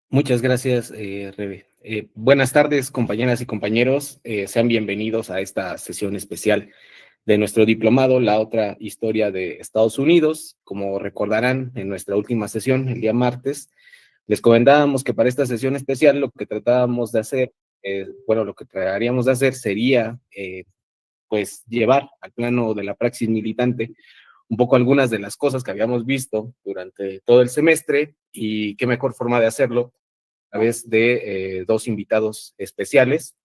Muchas gracias, Rebe. Buenas tardes, compañeras y compañeros. Sean bienvenidos a esta sesión especial de nuestro diplomado, La otra historia de Estados Unidos. Como recordarán, en nuestra última sesión, el día martes, les comentábamos que para esta sesión especial lo que tratábamos de hacer, lo que trataríamos de hacer sería, pues, llevar al plano de la praxis militante un poco algunas de las cosas que habíamos visto durante todo el semestre, y qué mejor forma de hacerlo a través de dos invitados especiales,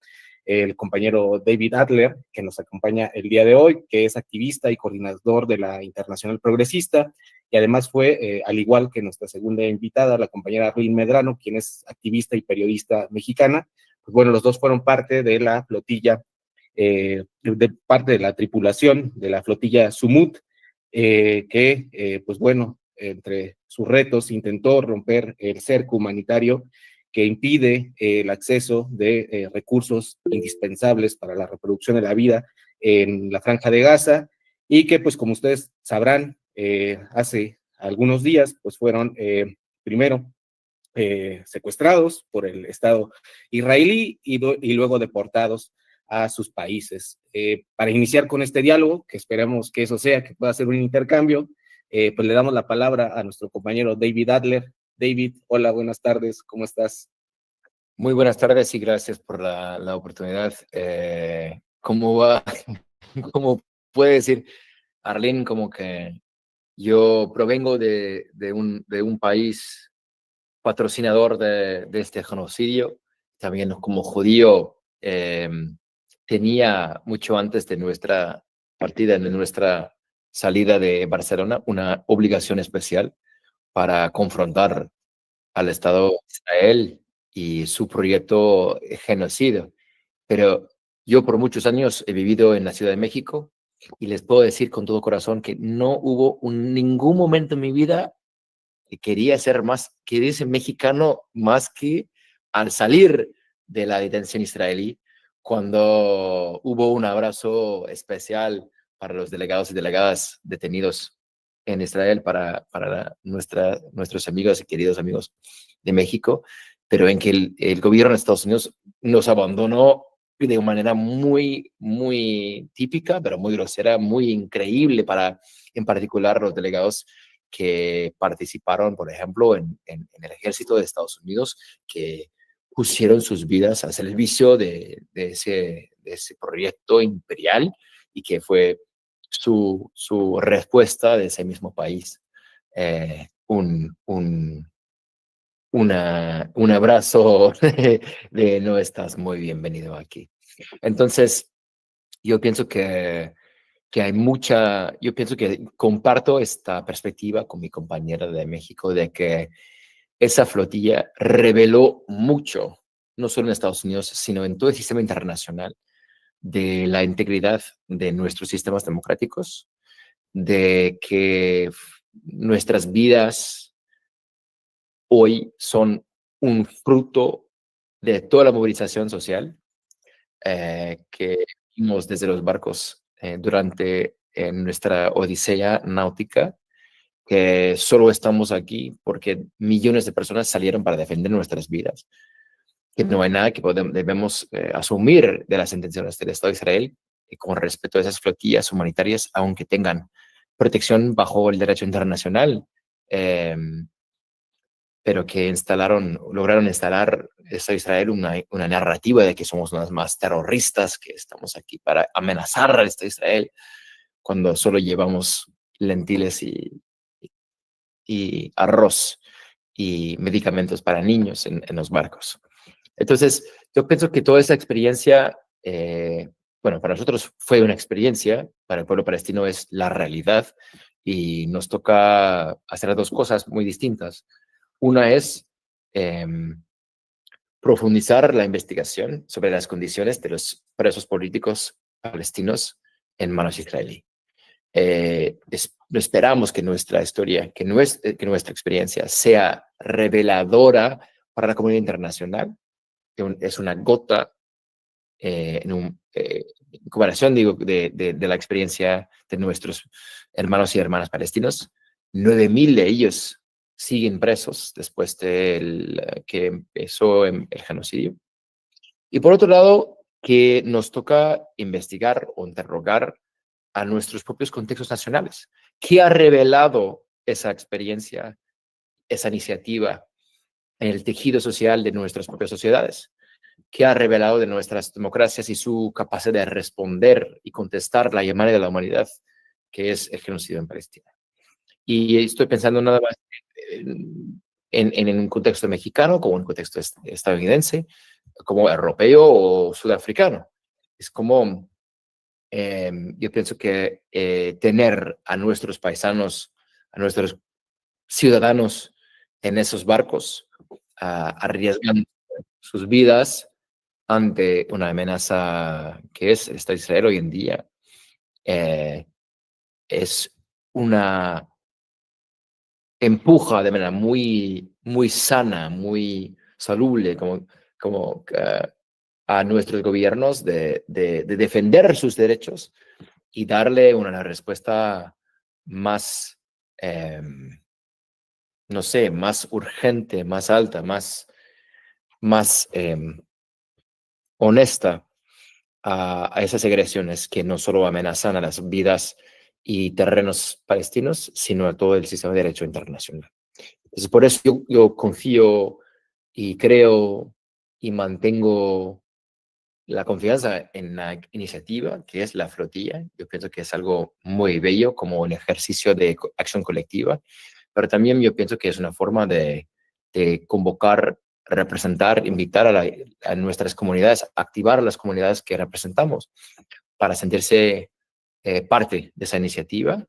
el compañero David Adler, que nos acompaña el día de hoy, que es activista y coordinador de la Internacional Progresista, y además fue, al igual que nuestra segunda invitada, la compañera Arlene Medrano, quien es activista y periodista mexicana. Pues bueno, los dos fueron parte de la flotilla, de parte de la tripulación de la flotilla Sumut, pues bueno, entre sus retos intentó romper el cerco humanitario que impide el acceso de recursos indispensables para la reproducción de la vida en la Franja de Gaza, y que, pues como ustedes sabrán, hace algunos días, pues fueron primero secuestrados por el Estado israelí y luego deportados a sus países. Para iniciar con este diálogo, que esperamos que eso sea, que pueda ser un intercambio, pues le damos la palabra a nuestro compañero David Adler. David, hola, buenas tardes, ¿cómo estás? Muy buenas tardes y gracias por la oportunidad. ¿Cómo va? ¿Cómo puede decir Arlene? Como que yo provengo de un país patrocinador de este genocidio. También como judío tenía mucho antes de nuestra partida, de nuestra salida de Barcelona, una obligación especial para confrontar al Estado de Israel y su proyecto genocidio. Pero yo por muchos años he vivido en la Ciudad de México y les puedo decir con todo corazón que no hubo ningún momento en mi vida que quería ser mexicano más que al salir de la detención israelí, cuando hubo un abrazo especial para los delegados y delegadas detenidos en Israel, para nuestros amigos y queridos amigos de México, pero en que el gobierno de Estados Unidos nos abandonó de una manera muy, muy típica, pero muy grosera, muy increíble en particular, los delegados que participaron, por ejemplo, en el ejército de Estados Unidos, que pusieron sus vidas al servicio de ese proyecto imperial, y que fue su respuesta de ese mismo país. Un abrazo de no estás muy bienvenido aquí. Entonces, yo pienso que yo pienso que comparto esta perspectiva con mi compañera de México, de que esa flotilla reveló mucho, no solo en Estados Unidos, sino en todo el sistema internacional, de la integridad de nuestros sistemas democráticos, de que nuestras vidas hoy son un fruto de toda la movilización social que vimos desde los barcos durante nuestra odisea náutica, que solo estamos aquí porque millones de personas salieron para defender nuestras vidas, que no hay nada que debemos asumir de las intenciones del Estado de Israel con respecto a esas flotillas humanitarias, aunque tengan protección bajo el derecho internacional, eh, pero que lograron instalar Estado de Israel una narrativa de que somos los más terroristas, que estamos aquí para amenazar al Estado de Israel, cuando solo llevamos lentiles y arroz y medicamentos para niños en los barcos. Entonces, yo pienso que toda esa experiencia, para nosotros fue una experiencia, para el pueblo palestino es la realidad, y nos toca hacer dos cosas muy distintas. Una es profundizar la investigación sobre las condiciones de los presos políticos palestinos en manos israelí. esperamos que nuestra historia, que nuestra experiencia sea reveladora para la comunidad internacional. Es una gota en comparación, digo, de la experiencia de nuestros hermanos y hermanas palestinos. 9.000 de ellos siguen presos después de que empezó el genocidio. Y por otro lado, que nos toca investigar o interrogar a nuestros propios contextos nacionales. ¿Qué ha revelado esa experiencia, esa iniciativa en el tejido social de nuestras propias sociedades? ¿Qué ha revelado de nuestras democracias y su capacidad de responder y contestar la llamada de la humanidad, que es el genocidio en Palestina? Y estoy pensando nada más en un contexto mexicano, como en un contexto estadounidense, como europeo o sudafricano. Es como, yo pienso que tener a nuestros paisanos, a nuestros ciudadanos en esos barcos, arriesgando sus vidas ante una amenaza que es el Estado de Israel hoy en día, es una empuja de manera muy, muy sana, muy soluble, a nuestros gobiernos de defender sus derechos y darle una respuesta más, no sé, más urgente, más alta, más honesta a esas agresiones que no solo amenazan a las vidas y terrenos palestinos, sino a todo el sistema de derecho internacional. Entonces, por eso yo confío y creo y mantengo la confianza en la iniciativa que es la flotilla. Yo pienso que es algo muy bello como un ejercicio de acción colectiva, pero también yo pienso que es una forma de convocar, representar, invitar a nuestras comunidades, activar a las comunidades que representamos para sentirse parte de esa iniciativa,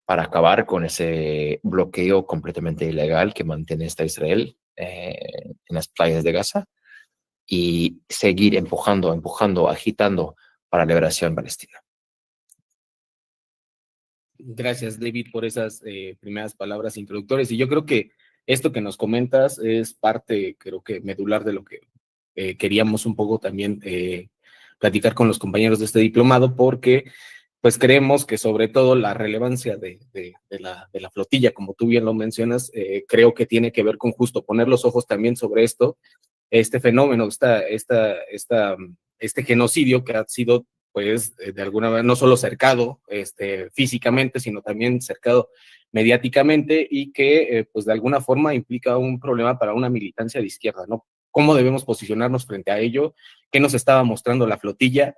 para acabar con ese bloqueo completamente ilegal que mantiene hasta Israel en las playas de Gaza y seguir empujando, agitando para la liberación palestina. Gracias, David, por esas primeras palabras introductorias. Y yo creo que esto que nos comentas es parte, creo que medular de lo que queríamos un poco también platicar con los compañeros de este diplomado, porque pues creemos que sobre todo la relevancia de la flotilla, como tú bien lo mencionas, creo que tiene que ver con justo poner los ojos también sobre esto, este fenómeno, este genocidio que ha sido pues de alguna manera no solo cercado físicamente, sino también cercado mediáticamente y que pues de alguna forma implica un problema para una militancia de izquierda, ¿no? ¿Cómo debemos posicionarnos frente a ello? ¿Qué nos estaba mostrando la flotilla?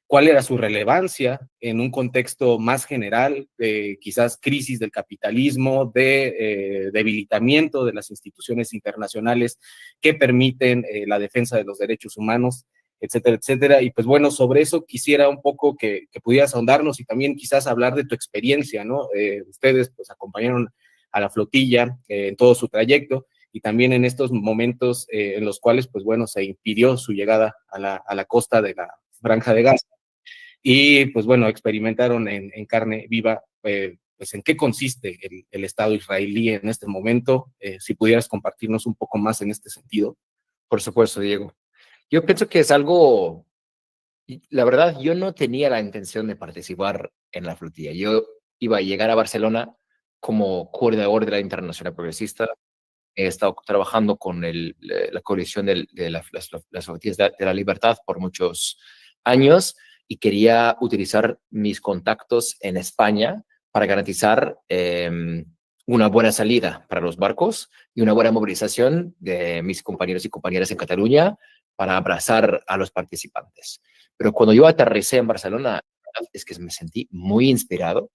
¿Cuál era su relevancia en un contexto más general de quizás crisis del capitalismo, de debilitamiento de las instituciones internacionales que permiten la defensa de los derechos humanos, etcétera, etcétera? Y pues bueno, sobre eso quisiera un poco que pudieras ahondarnos y también quizás hablar de tu experiencia, ¿no? Ustedes pues acompañaron a la flotilla en todo su trayecto y también en estos momentos en los cuales pues bueno, se impidió su llegada a la costa de la Franja de Gaza. Y pues bueno, experimentaron en carne viva pues en qué consiste el Estado israelí en este momento, si pudieras compartirnos un poco más en este sentido. Por supuesto, Diego. Yo pienso que es algo, la verdad, yo no tenía la intención de participar en la flotilla. Yo iba a llegar a Barcelona como coordinador de la Internacional Progresista. He estado trabajando con la coalición de las flotillas de la libertad por muchos años y quería utilizar mis contactos en España para garantizar una buena salida para los barcos y una buena movilización de mis compañeros y compañeras en Cataluña para abrazar a los participantes. Pero cuando yo aterricé en Barcelona, es que me sentí muy inspirado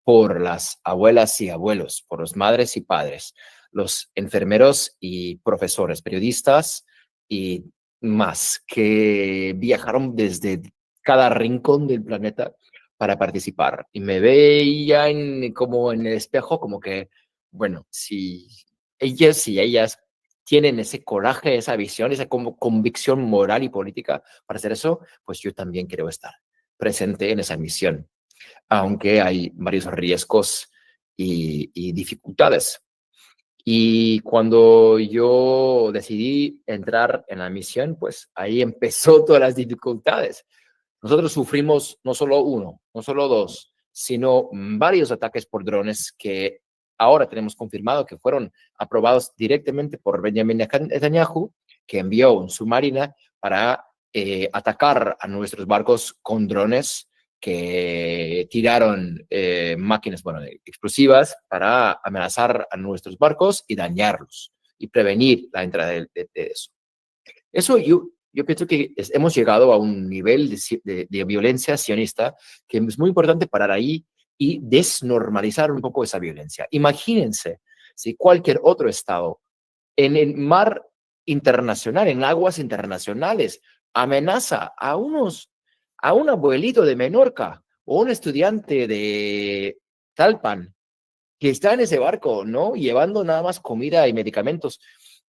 por las abuelas y abuelos, por los madres y padres, los enfermeros y profesores, periodistas y más, que viajaron desde cada rincón del planeta para participar. Y me veía como en el espejo, como que, bueno, si ellas tienen ese coraje, esa visión, esa convicción moral y política para hacer eso, pues yo también quiero estar presente en esa misión. aunque hay varios riesgos y dificultades. Y cuando yo decidí entrar en la misión, pues ahí empezó todas las dificultades. Nosotros sufrimos no solo uno, no solo dos, sino varios ataques por drones que ahora tenemos confirmado que fueron aprobados directamente por Benjamin Netanyahu, que envió un submarina para atacar a nuestros barcos con drones que tiraron máquinas, bueno, explosivas para amenazar a nuestros barcos y dañarlos y prevenir la entrada de eso. Eso yo pienso que hemos llegado a un nivel de violencia sionista que es muy importante parar ahí y desnormalizar un poco esa violencia. Imagínense si cualquier otro estado en el mar internacional, en aguas internacionales, amenaza a un abuelito de Menorca o un estudiante de Talpan que está en ese barco, ¿no? Llevando nada más comida y medicamentos,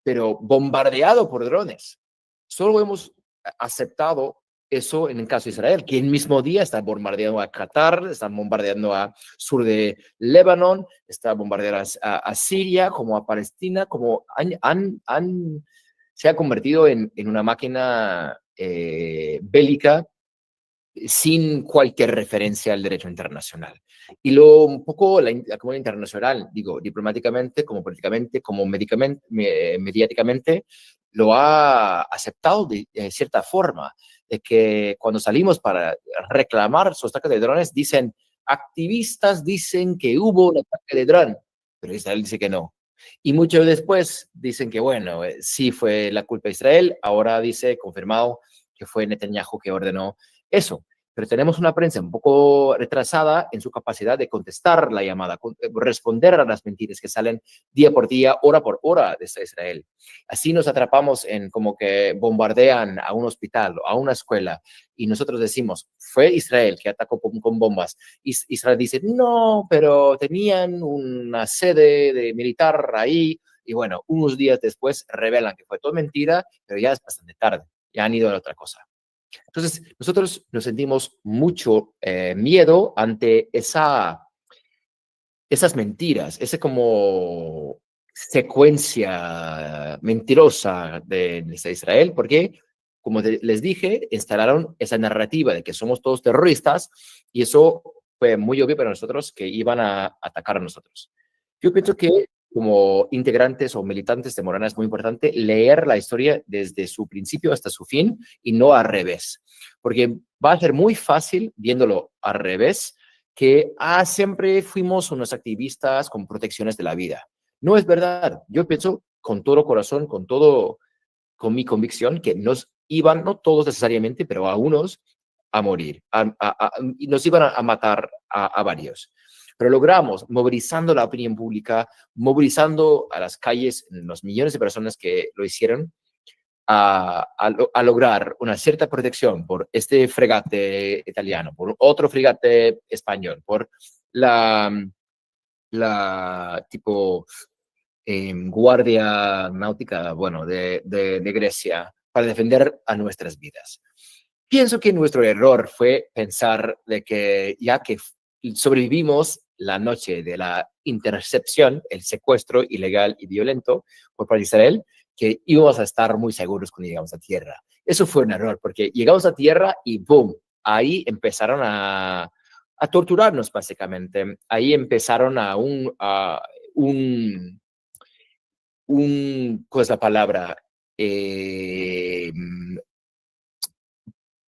pero bombardeado por drones. Solo hemos aceptado eso en el caso de Israel, que el mismo día está bombardeando a Qatar, están bombardeando a sur de Líbano, está bombardeando a Siria, como a Palestina, como se ha convertido en una máquina bélica sin cualquier referencia al derecho internacional. Y un poco la comunidad internacional, digo, diplomáticamente, como políticamente, como mediáticamente, lo ha aceptado de cierta forma, de que cuando salimos para reclamar esos ataques de drones, dicen, activistas dicen que hubo un ataque de dron, pero Israel dice que no. Y mucho después dicen que, bueno, sí fue la culpa de Israel, ahora dice, confirmado, que fue Netanyahu que ordenó eso. Pero tenemos una prensa un poco retrasada en su capacidad de contestar la llamada, responder a las mentiras que salen día por día, hora por hora desde Israel. Así nos atrapamos en como que bombardean a un hospital o a una escuela y nosotros decimos, fue Israel que atacó con bombas. Israel dice, no, pero tenían una sede de militar ahí. Y bueno, unos días después revelan que fue todo mentira, pero ya es bastante tarde, ya han ido a otra cosa. Entonces, nosotros nos sentimos mucho miedo ante esas mentiras, esa como secuencia mentirosa de Israel, porque, como les dije, instalaron esa narrativa de que somos todos terroristas y eso fue muy obvio para nosotros que iban a atacar a nosotros. Yo pienso que como integrantes o militantes de Morena es muy importante leer la historia desde su principio hasta su fin y no al revés, porque va a ser muy fácil viéndolo al revés que siempre fuimos unos activistas con protecciones de la vida. No es verdad. Yo pienso con todo corazón, con mi convicción, que nos iban, no todos necesariamente, pero a unos a morir, y nos iban a matar a varios. Pero logramos, movilizando la opinión pública, movilizando a las calles los millones de personas que lo hicieron, a lograr una cierta protección por este fregate italiano, por otro fregate español, por la tipo guardia náutica, bueno, de Grecia, para defender a nuestras vidas. Pienso que nuestro error fue pensar de que ya que sobrevivimos la noche de la intercepción, el secuestro ilegal y violento por parte de Israel, que íbamos a estar muy seguros cuando llegamos a tierra. Eso fue un error, porque llegamos a tierra y ¡boom! Ahí empezaron a torturarnos, básicamente. Ahí empezaron ¿cuál es la palabra?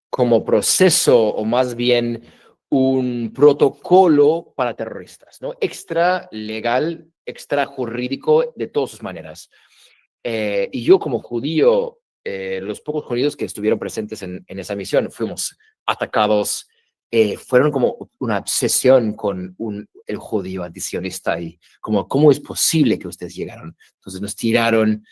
Como proceso o más bien un protocolo para terroristas, ¿no? Extra legal, extra jurídico de todas sus maneras. Y yo como judío, los pocos judíos que estuvieron presentes en esa misión, fuimos atacados, fueron como una obsesión con el judío antisionista y como, ¿cómo es posible que ustedes llegaron? Entonces nos tiraron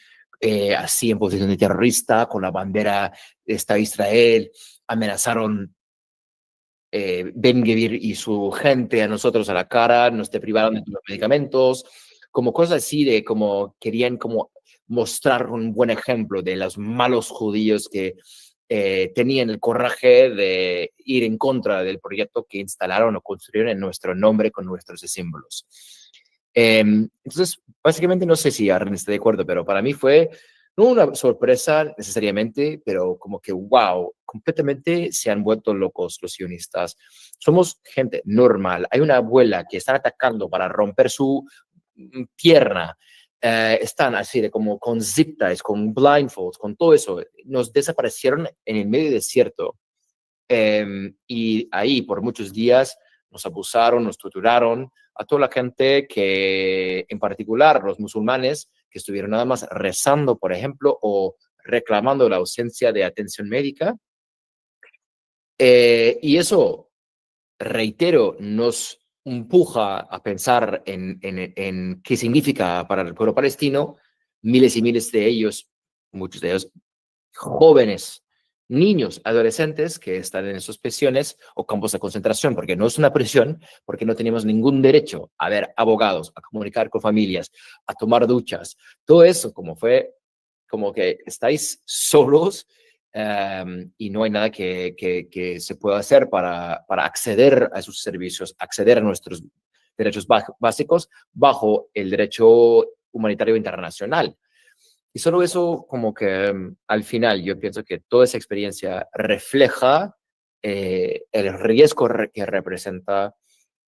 así en posición de terrorista, con la bandera de Estado de Israel, amenazaron Ben Gvir y su gente a nosotros a la cara, nos deprivaron de los medicamentos, como cosas así de como querían como mostrar un buen ejemplo de los malos judíos que tenían el coraje de ir en contra del proyecto que instalaron o construyeron en nuestro nombre con nuestros símbolos. Entonces, básicamente no sé si Arlen está de acuerdo, pero para mí fue no una sorpresa necesariamente, pero como que, wow, completamente se han vuelto locos los sionistas. Somos gente normal. Hay una abuela que están atacando para romper su pierna. Están así de como con zip ties, con blindfolds, con todo eso. Nos desaparecieron en el medio desierto. Y ahí por muchos días nos abusaron, nos torturaron a toda la gente que, en particular los musulmanes, que estuvieron nada más rezando, por ejemplo, o reclamando la ausencia de atención médica. Y eso, reitero, nos empuja a pensar en qué significa para el pueblo palestino, miles y miles de ellos, muchos de ellos jóvenes, niños, adolescentes que están en esos prisiones o campos de concentración, porque no es una prisión, porque no tenemos ningún derecho a ver abogados, a comunicar con familias, a tomar duchas. Todo eso como fue, como que estáis solos y no hay nada que se pueda hacer para acceder a esos servicios, acceder a nuestros derechos básicos bajo el derecho humanitario internacional. Y solo eso, como que al final yo pienso que toda esa experiencia refleja el riesgo que representa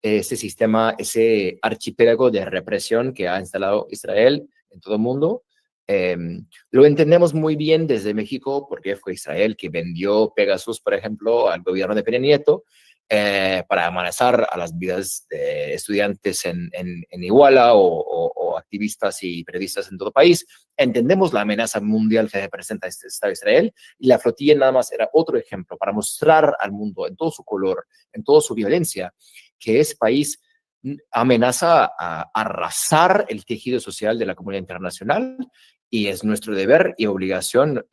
ese sistema, ese archipiélago de represión que ha instalado Israel en todo el mundo. Eh, lo entendemos muy bien desde México porque fue Israel que vendió Pegasus, por ejemplo, al gobierno de Peña Nieto para amenazar a las vidas de estudiantes en Iguala o activistas y periodistas en todo el país. Entendemos la amenaza mundial que representa este Estado de Israel y la flotilla nada más era otro ejemplo para mostrar al mundo en todo su color, en toda su violencia, que ese país amenaza a arrasar el tejido social de la comunidad internacional y es nuestro deber y obligación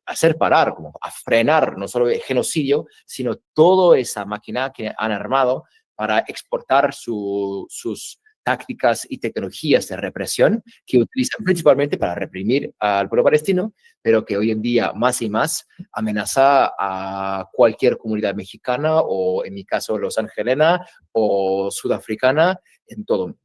hacer parar, como a frenar no solo el genocidio, sino toda esa máquina que han armado para exportar sus tácticas y tecnologías de represión que utilizan principalmente para reprimir al pueblo palestino, pero que hoy en día más y más amenaza a cualquier comunidad mexicana o en mi caso los angelena o sudafricana en todo.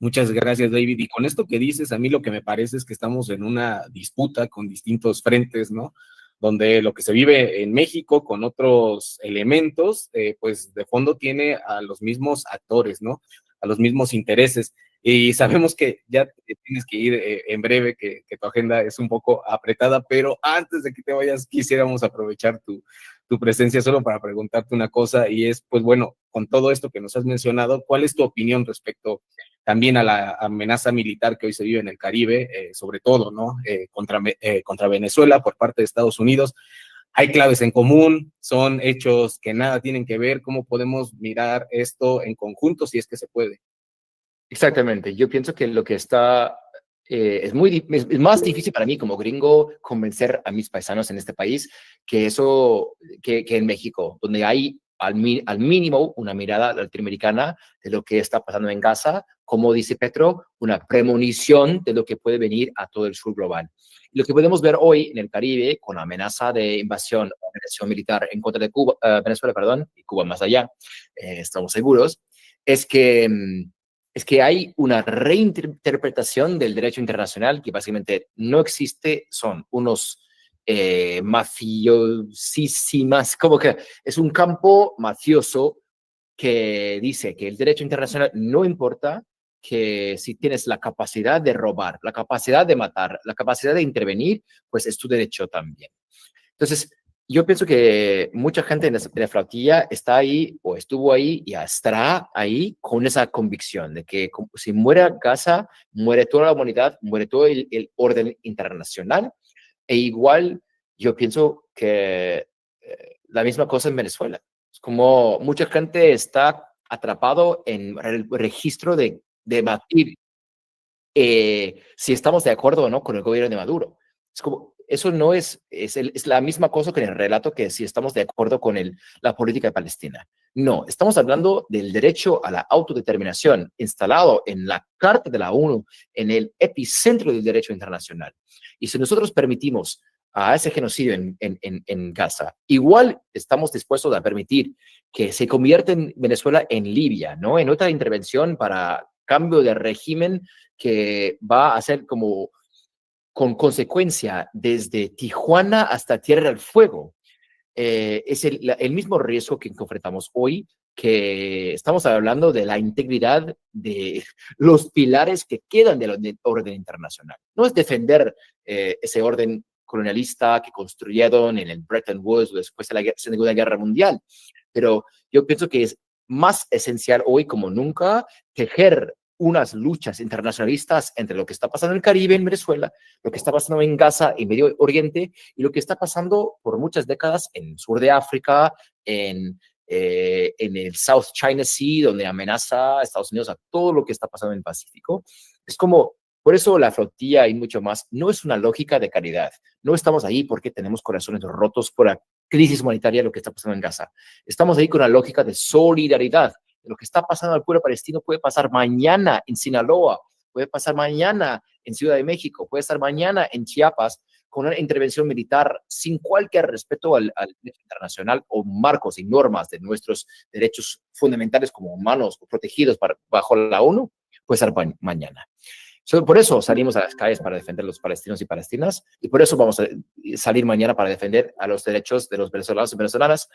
Muchas gracias, David. Y con esto que dices, a mí lo que me parece es que estamos en una disputa con distintos frentes, ¿no? Donde lo que se vive en México con otros elementos, pues de fondo tiene a los mismos actores, ¿no? A los mismos intereses. Y sabemos que ya tienes que ir en breve, que tu agenda es un poco apretada, pero antes de que te vayas, quisiéramos aprovechar tu presencia solo para preguntarte una cosa y es, pues bueno, con todo esto que nos has mencionado, ¿cuál es tu opinión respecto también a la amenaza militar que hoy se vive en el Caribe, sobre todo, ¿no? Contra Venezuela por parte de Estados Unidos? Hay claves en común, son hechos que nada tienen que ver. ¿Cómo podemos mirar esto en conjunto si es que se puede? Exactamente, yo pienso que lo que está es más difícil para mí como gringo convencer a mis paisanos en este país que eso, que en México, donde hay al mínimo una mirada latinoamericana de lo que está pasando en Gaza, como dice Petro, una premonición de lo que puede venir a todo el sur global. Lo que podemos ver hoy en el Caribe con la amenaza de invasión o agresión militar en contra de Cuba, Venezuela, perdón, y Cuba más allá, estamos seguros, es que es que hay una reinterpretación del derecho internacional que básicamente no existe, son unos mafiosísimas, como que es un campo mafioso que dice que el derecho internacional no importa, que si tienes la capacidad de robar, la capacidad de matar, la capacidad de intervenir, pues es tu derecho también. Entonces, yo pienso que mucha gente en la flotilla está ahí o estuvo ahí y estará ahí con esa convicción de que si muere Gaza, muere toda la humanidad, muere todo el orden internacional. E igual yo pienso que la misma cosa en Venezuela. Es como mucha gente está atrapado en el registro de debatir si estamos de acuerdo o no con el gobierno de Maduro. Es como, eso no es la misma cosa que en el relato que si estamos de acuerdo con la política de Palestina. No, estamos hablando del derecho a la autodeterminación instalado en la Carta de la ONU, en el epicentro del derecho internacional. Y si nosotros permitimos a ese genocidio en Gaza. Igual estamos dispuestos a permitir que se convierta en Venezuela en Libia, ¿no? En otra intervención para cambio de régimen que va a ser como con consecuencia desde Tijuana hasta Tierra del Fuego. Es el mismo riesgo que enfrentamos hoy, que estamos hablando de la integridad de los pilares que quedan del orden internacional. No es defender ese orden colonialista que construyeron en el Bretton Woods después de la Segunda Guerra Mundial, pero yo pienso que es más esencial hoy como nunca tejer unas luchas internacionalistas entre lo que está pasando en el Caribe, en Venezuela, lo que está pasando en Gaza y Medio Oriente, y lo que está pasando por muchas décadas en el sur de África, en el South China Sea, donde amenaza a Estados Unidos a todo lo que está pasando en el Pacífico. Es como, por eso la flotilla y mucho más, no es una lógica de caridad. No estamos ahí porque tenemos corazones rotos por la crisis humanitaria, lo que está pasando en Gaza. Estamos ahí con la lógica de solidaridad. Lo que está pasando al pueblo palestino puede pasar mañana en Sinaloa, puede pasar mañana en Ciudad de México, puede estar mañana en Chiapas, con una intervención militar sin cualquier respeto al derecho internacional o marcos y normas de nuestros derechos fundamentales como humanos protegidos bajo la ONU, puede ser mañana. Por eso salimos a las calles para defender a los palestinos y palestinas, y por eso vamos a salir mañana para defender a los derechos de los venezolanos y venezolanas,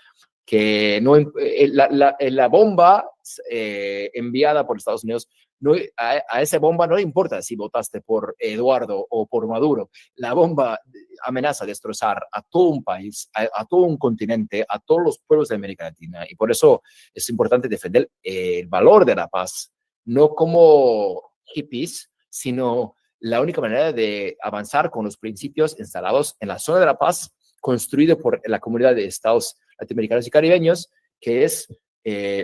que no, la bomba enviada por Estados Unidos, no, a esa bomba no le importa si votaste por Eduardo o por Maduro. La bomba amenaza destrozar a todo un país, a todo un continente, a todos los pueblos de América Latina, y por eso es importante defender el valor de la paz, no como hippies, sino la única manera de avanzar con los principios instalados en la zona de la paz, construido por la comunidad de estados latinoamericanos y caribeños, que es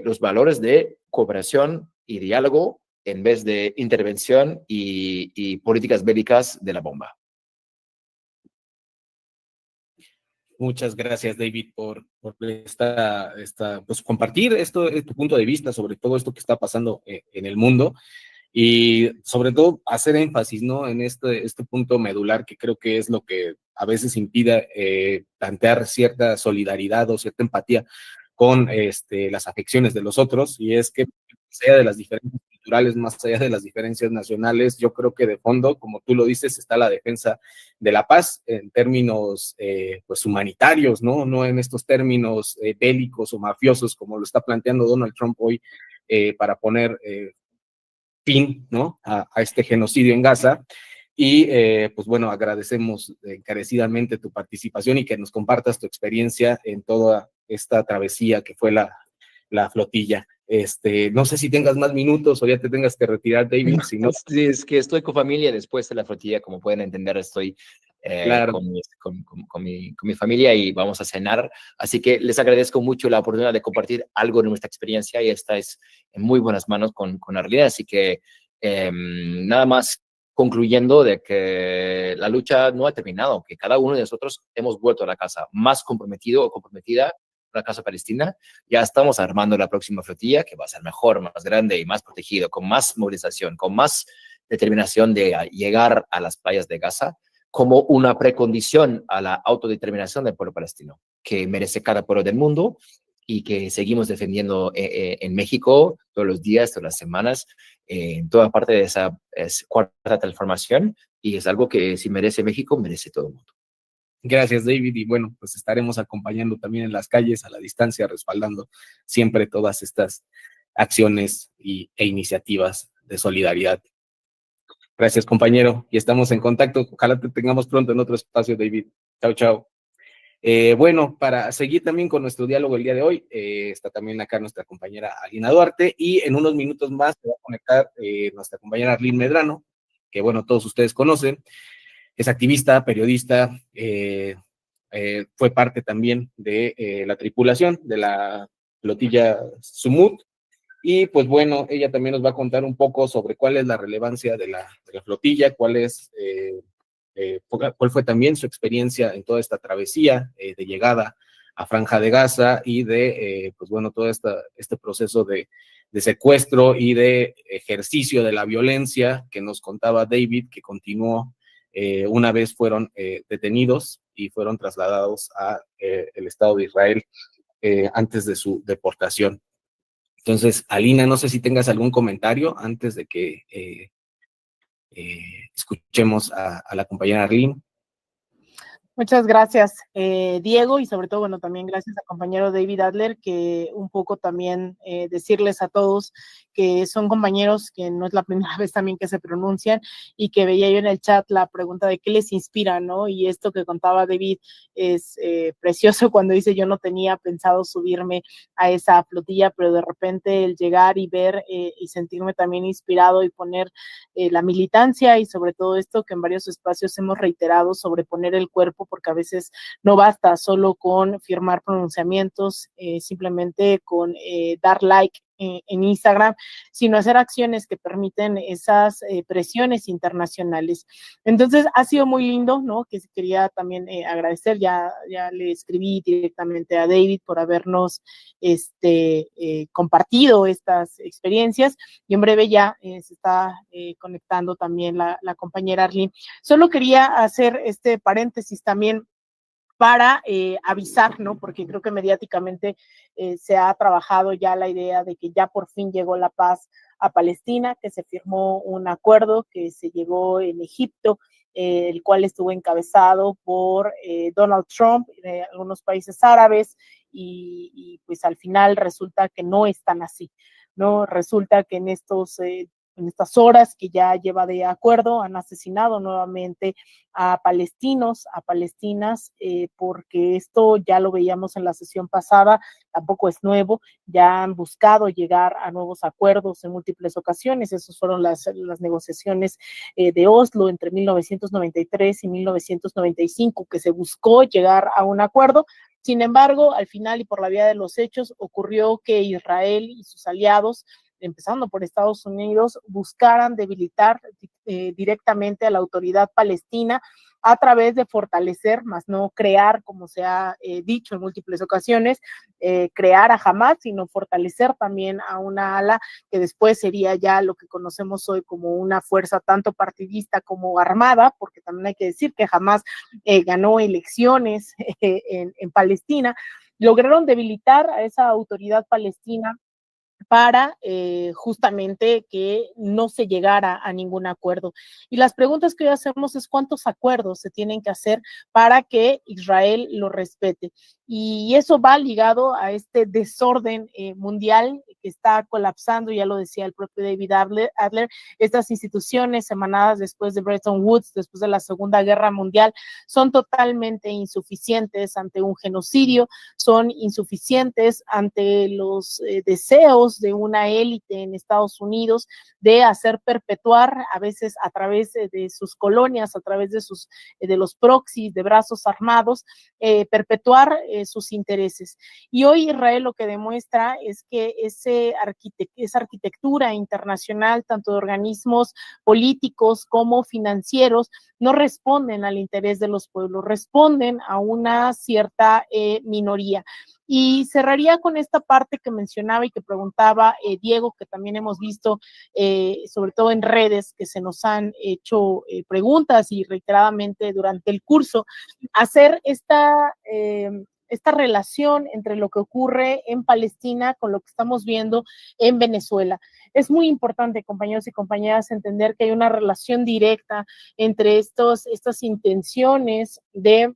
los valores de cooperación y diálogo en vez de intervención y políticas bélicas de la bomba. Muchas gracias, David, por pues, compartir esto, tu punto de vista sobre todo esto que está pasando en el mundo. Y sobre todo hacer énfasis, ¿no? En este punto medular que creo que es lo que a veces impide plantear cierta solidaridad o cierta empatía con las afecciones de los otros, y es que más allá de las diferencias culturales, más allá de las diferencias nacionales, yo creo que de fondo, como tú lo dices, está la defensa de la paz en términos pues humanitarios, ¿no? No en estos términos bélicos o mafiosos como lo está planteando Donald Trump hoy para poner fin, ¿no? A este genocidio en Gaza. Y pues bueno, agradecemos encarecidamente tu participación y que nos compartas tu experiencia en toda esta travesía que fue la flotilla. No sé si tengas más minutos o ya te tengas que retirar, David, si no. Sí, es que estoy con familia después de la flotilla, como pueden entender, estoy Claro. con mi familia y vamos a cenar. Así que les agradezco mucho la oportunidad de compartir algo de nuestra experiencia y esta es en muy buenas manos con Arlene. Así que nada más concluyendo de que la lucha no ha terminado, que cada uno de nosotros hemos vuelto a la casa más comprometido o comprometida con la causa palestina. Ya estamos armando la próxima flotilla que va a ser mejor, más grande y más protegido, con más movilización, con más determinación de llegar a las playas de Gaza como una precondición a la autodeterminación del pueblo palestino, que merece cada pueblo del mundo y que seguimos defendiendo en México todos los días, todas las semanas, en toda parte de esa cuarta transformación, y es algo que si merece México, merece todo el mundo. Gracias, David, y bueno, pues estaremos acompañando también en las calles, a la distancia, respaldando siempre todas estas acciones e iniciativas de solidaridad. Gracias, compañero, y estamos en contacto. Ojalá te tengamos pronto en otro espacio, David. Chao, chao. Bueno, para seguir también con nuestro diálogo el día de hoy, está también acá nuestra compañera Alina Duarte, y en unos minutos más se va a conectar nuestra compañera Arlene Medrano, que bueno, todos ustedes conocen, es activista, periodista, fue parte también de la tripulación de la flotilla Sumut. Y pues bueno, ella también nos va a contar un poco sobre cuál es la relevancia de la flotilla, cuál fue también su experiencia en toda esta travesía de llegada a Franja de Gaza y de, pues bueno, todo este proceso de secuestro y de ejercicio de la violencia que nos contaba David, que continuó una vez fueron detenidos y fueron trasladados a el Estado de Israel antes de su deportación. Entonces, Alina, no sé si tengas algún comentario antes de que escuchemos a la compañera Arlene. Muchas gracias, Diego, y sobre todo, bueno, también gracias al compañero David Adler, que un poco también decirles a todos que son compañeros que no es la primera vez también que se pronuncian, y que veía yo en el chat la pregunta de qué les inspira, ¿no? Y esto que contaba David es precioso cuando dice: yo no tenía pensado subirme a esa flotilla, pero de repente el llegar y ver y sentirme también inspirado y poner la militancia, y sobre todo esto que en varios espacios hemos reiterado sobre poner el cuerpo, porque a veces no basta solo con firmar pronunciamientos, simplemente con dar like en Instagram, sino hacer acciones que permiten esas presiones internacionales. Entonces, ha sido muy lindo, ¿no? Que quería también agradecer, ya le escribí directamente a David por habernos compartido estas experiencias, y en breve ya se está conectando también la compañera Arlene. Solo quería hacer este paréntesis también para avisar, ¿no? Porque creo que mediáticamente se ha trabajado ya la idea de que ya por fin llegó la paz a Palestina, que se firmó un acuerdo que se llegó en Egipto, el cual estuvo encabezado por Donald Trump, algunos países árabes, y pues al final resulta que no es tan así, ¿no? Resulta que en estas horas que ya lleva de acuerdo, han asesinado nuevamente a palestinos, a palestinas, porque esto ya lo veíamos en la sesión pasada, tampoco es nuevo, ya han buscado llegar a nuevos acuerdos en múltiples ocasiones. Esas fueron las negociaciones de Oslo entre 1993 y 1995, que se buscó llegar a un acuerdo. Sin embargo, al final y por la vía de los hechos, ocurrió que Israel y sus aliados, empezando por Estados Unidos, buscaran debilitar directamente a la autoridad palestina a través de fortalecer, más no crear, como se ha dicho en múltiples ocasiones, crear a Hamas, sino fortalecer también a una ala que después sería ya lo que conocemos hoy como una fuerza tanto partidista como armada, porque también hay que decir que Hamas ganó elecciones en Palestina. Lograron debilitar a esa autoridad palestina para justamente que no se llegara a ningún acuerdo. Y las preguntas que hoy hacemos es cuántos acuerdos se tienen que hacer para que Israel lo respete. Y eso va ligado a este desorden mundial que está colapsando, ya lo decía el propio David Adler, estas instituciones emanadas después de Bretton Woods, después de la Segunda Guerra Mundial, son totalmente insuficientes ante un genocidio, son insuficientes ante los deseos de una élite en Estados Unidos de hacer perpetuar, a veces a través de sus colonias, a través de los proxies, de brazos armados, perpetuar sus intereses. Y hoy Israel lo que demuestra es que esa arquitectura internacional, tanto de organismos políticos como financieros, no responden al interés de los pueblos, responden a una cierta minoría. Y cerraría con esta parte que mencionaba y que preguntaba Diego, que también hemos visto, sobre todo en redes, que se nos han hecho preguntas y reiteradamente durante el curso, hacer esta relación entre lo que ocurre en Palestina con lo que estamos viendo en Venezuela. Es muy importante, compañeros y compañeras, entender que hay una relación directa entre estas intenciones de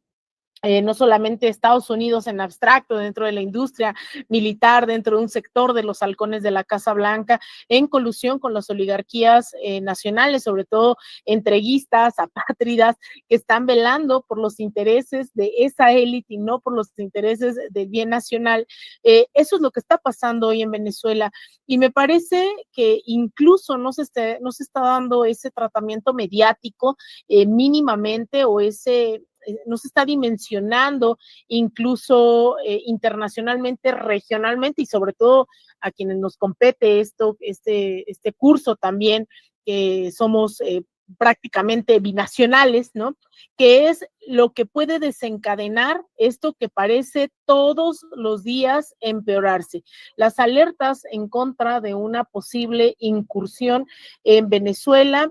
no solamente Estados Unidos en abstracto, dentro de la industria militar, dentro de un sector de los halcones de la Casa Blanca, en colusión con las oligarquías nacionales, sobre todo entreguistas, apátridas, que están velando por los intereses de esa élite y no por los intereses del bien nacional. Eso es lo que está pasando hoy en Venezuela, y me parece que incluso no se está dando ese tratamiento mediático mínimamente, o no se está dimensionando incluso internacionalmente, regionalmente, y sobre todo a quienes nos compete este curso también, que somos prácticamente binacionales, ¿no? Que es lo que puede desencadenar esto que parece todos los días empeorarse. Las alertas en contra de una posible incursión en Venezuela,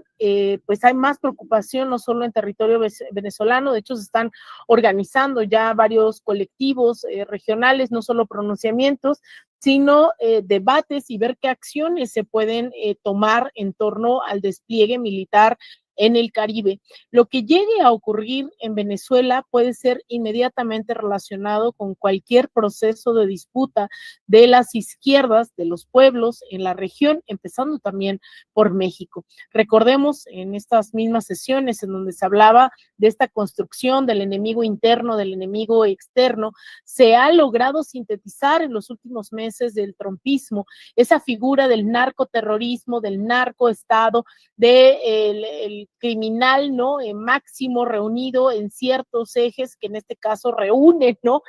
pues hay más preocupación no solo en territorio venezolano, de hecho se están organizando ya varios colectivos regionales, no solo pronunciamientos, sino debates y ver qué acciones se pueden tomar en torno al despliegue militar en el Caribe. Lo que llegue a ocurrir en Venezuela puede ser inmediatamente relacionado con cualquier proceso de disputa de las izquierdas, de los pueblos en la región, empezando también por México. Recordemos en estas mismas sesiones en donde se hablaba de esta construcción del enemigo interno, del enemigo externo, se ha logrado sintetizar en los últimos meses del trumpismo esa figura del narcoterrorismo, del narcoestado, del criminal, ¿no? Máximo reunido en ciertos ejes que en este caso reúnen, ¿no?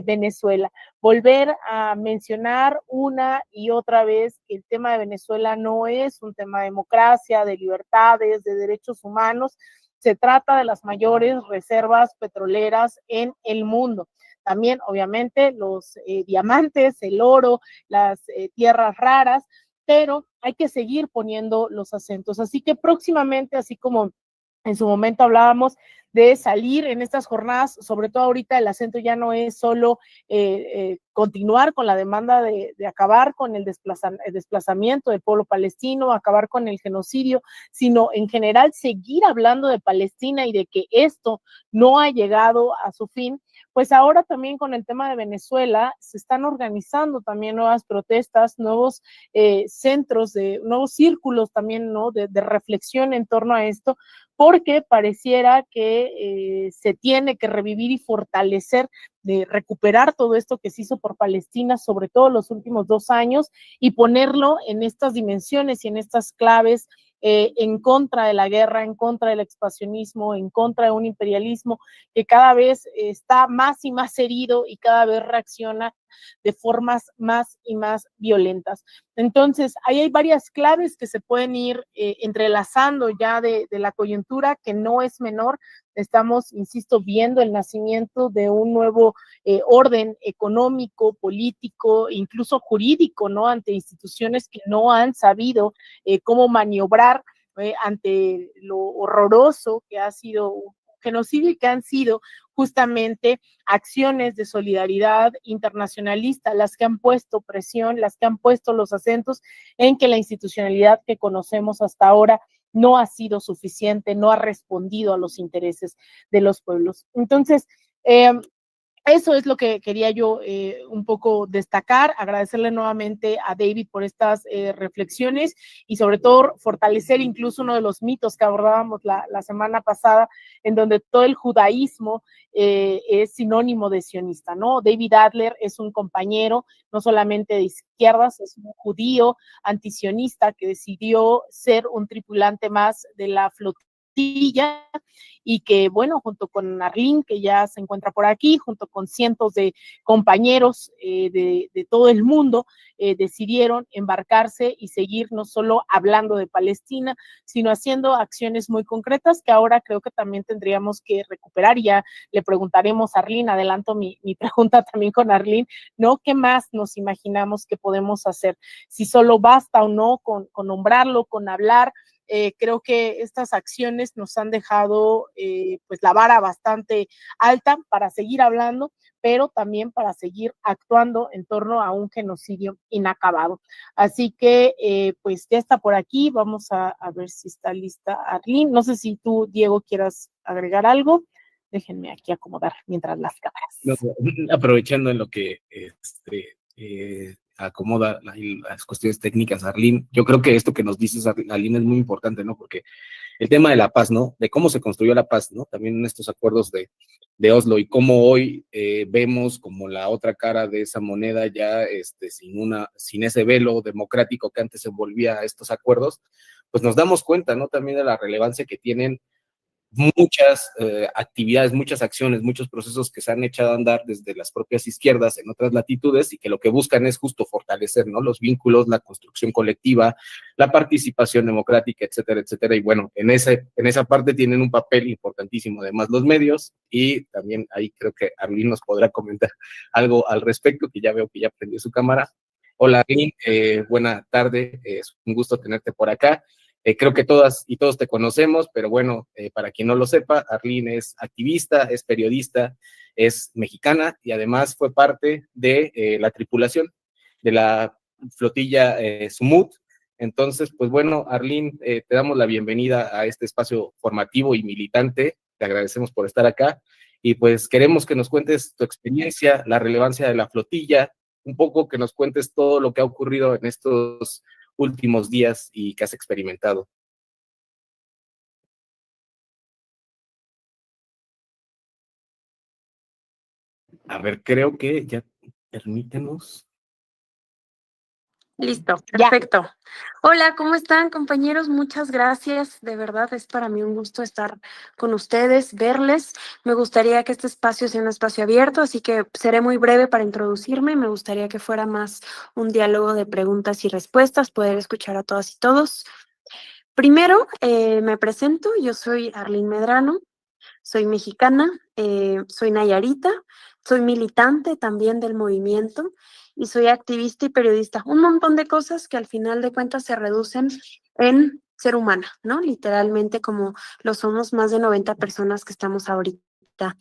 Venezuela. Volver a mencionar una y otra vez que el tema de Venezuela no es un tema de democracia, de libertades, de derechos humanos, se trata de las mayores reservas petroleras en el mundo. También, obviamente, los diamantes, el oro, las tierras raras, pero hay que seguir poniendo los acentos. Así que próximamente, así como en su momento hablábamos de salir en estas jornadas, sobre todo ahorita el acento ya no es solo continuar con la demanda de acabar con el desplazamiento del pueblo palestino, acabar con el genocidio, sino en general seguir hablando de Palestina y de que esto no ha llegado a su fin. Pues ahora también con el tema de Venezuela se están organizando también nuevas protestas, nuevos centros, nuevos círculos también, ¿no? de reflexión en torno a esto, porque pareciera que se tiene que revivir y fortalecer, de recuperar todo esto que se hizo por Palestina, sobre todo los últimos 2 años, y ponerlo en estas dimensiones y en estas claves en contra de la guerra, en contra del expansionismo, en contra de un imperialismo que cada vez está más y más herido y cada vez reacciona de formas más y más violentas. Entonces, ahí hay varias claves que se pueden ir entrelazando ya de la coyuntura, que no es menor. Estamos, insisto, viendo el nacimiento de un nuevo orden económico, político, incluso jurídico, ¿no? Ante instituciones que no han sabido cómo maniobrar ante lo horroroso que ha sido un genocidio y que han sido justamente acciones de solidaridad internacionalista las que han puesto presión, las que han puesto los acentos en que la institucionalidad que conocemos hasta ahora no ha sido suficiente, no ha respondido a los intereses de los pueblos. Entonces, eso es lo que quería yo un poco destacar, agradecerle nuevamente a David por estas reflexiones y sobre todo fortalecer incluso uno de los mitos que abordábamos la semana pasada, en donde todo el judaísmo es sinónimo de sionista, ¿no? David Adler es un compañero no solamente de izquierdas, es un judío antisionista que decidió ser un tripulante más de la flotilla y que, bueno, junto con Arlene, que ya se encuentra por aquí, junto con cientos de compañeros de todo el mundo, decidieron embarcarse y seguir no solo hablando de Palestina, sino haciendo acciones muy concretas que ahora creo que también tendríamos que recuperar. Y ya le preguntaremos a Arlene, adelanto mi pregunta también con Arlene, ¿no? ¿Qué más nos imaginamos que podemos hacer? Si solo basta o no con nombrarlo, con hablar. Creo que estas acciones nos han dejado pues la vara bastante alta para seguir hablando, pero también para seguir actuando en torno a un genocidio inacabado. Así que pues ya está por aquí, vamos a ver si está lista Arlene. No sé si tú, Diego, quieras agregar algo. Déjenme aquí acomodar mientras las cámaras. No, aprovechando en lo que acomoda las cuestiones técnicas, Arlene, yo creo que esto que nos dices, Arlene, es muy importante, ¿no? Porque el tema de la paz, ¿no? De cómo se construyó la paz, ¿no? También en estos acuerdos de Oslo y cómo hoy vemos como la otra cara de esa moneda ya sin ese velo democrático que antes se envolvía a estos acuerdos, pues nos damos cuenta, ¿no? También de la relevancia que tienen muchas actividades, muchas acciones, muchos procesos que se han echado a andar desde las propias izquierdas en otras latitudes y que lo que buscan es justo fortalecer, ¿no? Los vínculos, la construcción colectiva, la participación democrática, etcétera, etcétera. Y bueno, en esa parte tienen un papel importantísimo, además los medios, y también ahí creo que Arlene nos podrá comentar algo al respecto, que ya veo que ya prendió su cámara. Hola, Arlene, buena tarde, es un gusto tenerte por acá. Creo que todas y todos te conocemos, pero bueno, para quien no lo sepa, Arlene es activista, es periodista, es mexicana y además fue parte de la tripulación de la flotilla Sumut. Entonces, pues bueno, Arlene, te damos la bienvenida a este espacio formativo y militante. Te agradecemos por estar acá y pues queremos que nos cuentes tu experiencia, la relevancia de la flotilla, un poco que nos cuentes todo lo que ha ocurrido en estos últimos días y que has experimentado. A ver, creo que ya, permítenos. Listo, perfecto. Ya. Hola, ¿cómo están, compañeros? Muchas gracias. De verdad, es para mí un gusto estar con ustedes, verles. Me gustaría que este espacio sea un espacio abierto, así que seré muy breve para introducirme. Me gustaría que fuera más un diálogo de preguntas y respuestas, poder escuchar a todas y todos. Primero, me presento. Yo soy Arlene Medrano. Soy mexicana, soy nayarita, soy militante también del movimiento y soy activista y periodista. Un montón de cosas que al final de cuentas se reducen en ser humana, ¿no? Literalmente como lo somos más de 90 personas que estamos ahorita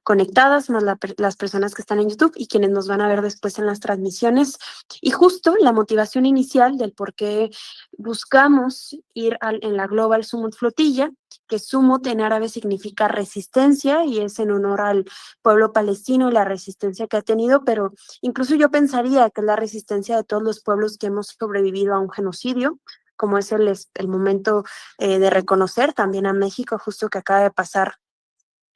conectadas, más las personas que están en YouTube y quienes nos van a ver después en las transmisiones. Y justo la motivación inicial del por qué buscamos ir en la Global Sumut Flotilla, que Sumut en árabe significa resistencia y es en honor al pueblo palestino y la resistencia que ha tenido, pero incluso yo pensaría que es la resistencia de todos los pueblos que hemos sobrevivido a un genocidio, como es el momento de reconocer también a México, justo que acaba de pasar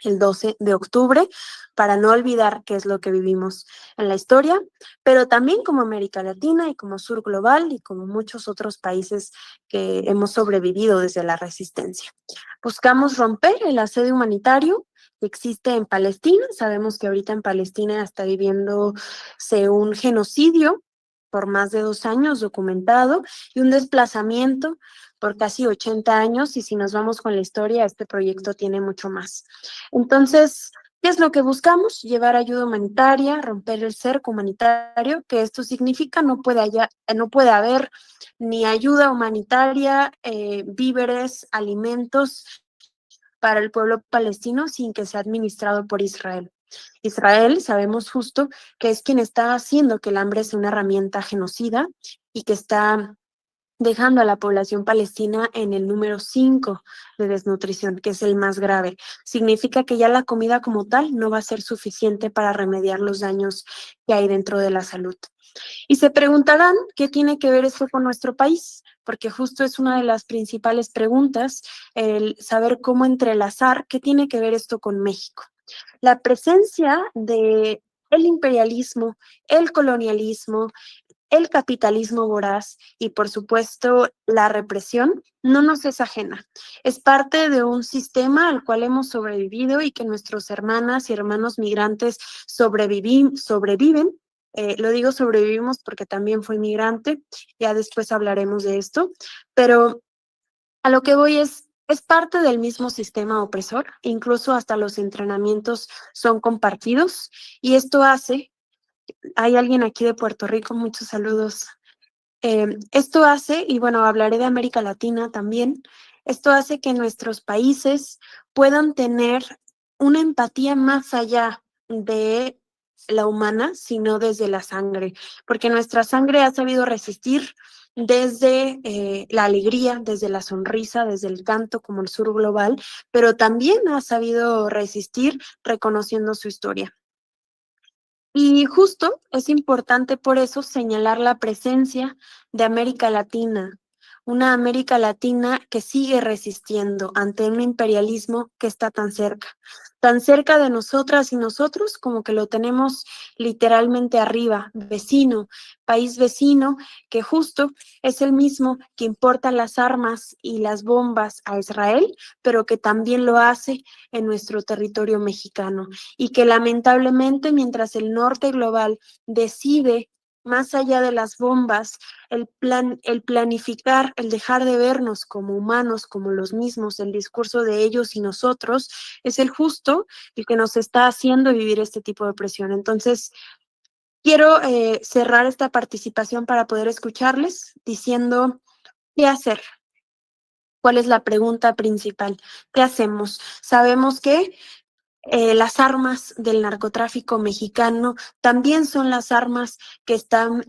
el 12 de octubre, para no olvidar qué es lo que vivimos en la historia, pero también como América Latina y como Sur Global y como muchos otros países que hemos sobrevivido desde la resistencia. Buscamos romper el asedio humanitario que existe en Palestina. Sabemos que ahorita en Palestina está viviéndose un genocidio por más de 2 años documentado y un desplazamiento por casi 80 años, y si nos vamos con la historia, este proyecto tiene mucho más. Entonces, ¿qué es lo que buscamos? Llevar ayuda humanitaria, romper el cerco humanitario, que esto significa no puede haber ni ayuda humanitaria, víveres, alimentos para el pueblo palestino sin que sea administrado por Israel. Israel, sabemos justo que es quien está haciendo que el hambre sea una herramienta genocida y que está dejando a la población palestina en el número 5 de desnutrición, que es el más grave. Significa que ya la comida como tal no va a ser suficiente para remediar los daños que hay dentro de la salud. Y se preguntarán qué tiene que ver esto con nuestro país, porque justo es una de las principales preguntas, el saber cómo entrelazar qué tiene que ver esto con México. La presencia de el imperialismo, el colonialismo, el capitalismo voraz y, por supuesto, la represión no nos es ajena. Es parte de un sistema al cual hemos sobrevivido y que nuestros hermanas y hermanos migrantes sobreviven. Lo digo sobrevivimos porque también fui migrante, ya después hablaremos de esto, pero a lo que voy es parte del mismo sistema opresor, incluso hasta los entrenamientos son compartidos y esto hace. Hay alguien aquí de Puerto Rico, muchos saludos. Esto hace, y bueno, hablaré de América Latina también, esto hace que nuestros países puedan tener una empatía más allá de la humana, sino desde la sangre, porque nuestra sangre ha sabido resistir desde la alegría, desde la sonrisa, desde el canto como el Sur Global, pero también ha sabido resistir reconociendo su historia. Y justo es importante por eso señalar la presencia de América Latina, una América Latina que sigue resistiendo ante un imperialismo que está tan cerca de nosotras y nosotros como que lo tenemos literalmente arriba, vecino, país vecino, que justo es el mismo que importa las armas y las bombas a Israel, pero que también lo hace en nuestro territorio mexicano y que lamentablemente mientras el norte global decide más allá de las bombas, el planificar, el dejar de vernos como humanos, como los mismos, el discurso de ellos y nosotros, es el justo, el que nos está haciendo vivir este tipo de presión. Entonces, quiero cerrar esta participación para poder escucharles diciendo, ¿qué hacer? ¿Cuál es la pregunta principal? ¿Qué hacemos? Sabemos que las armas del narcotráfico mexicano también son las armas que están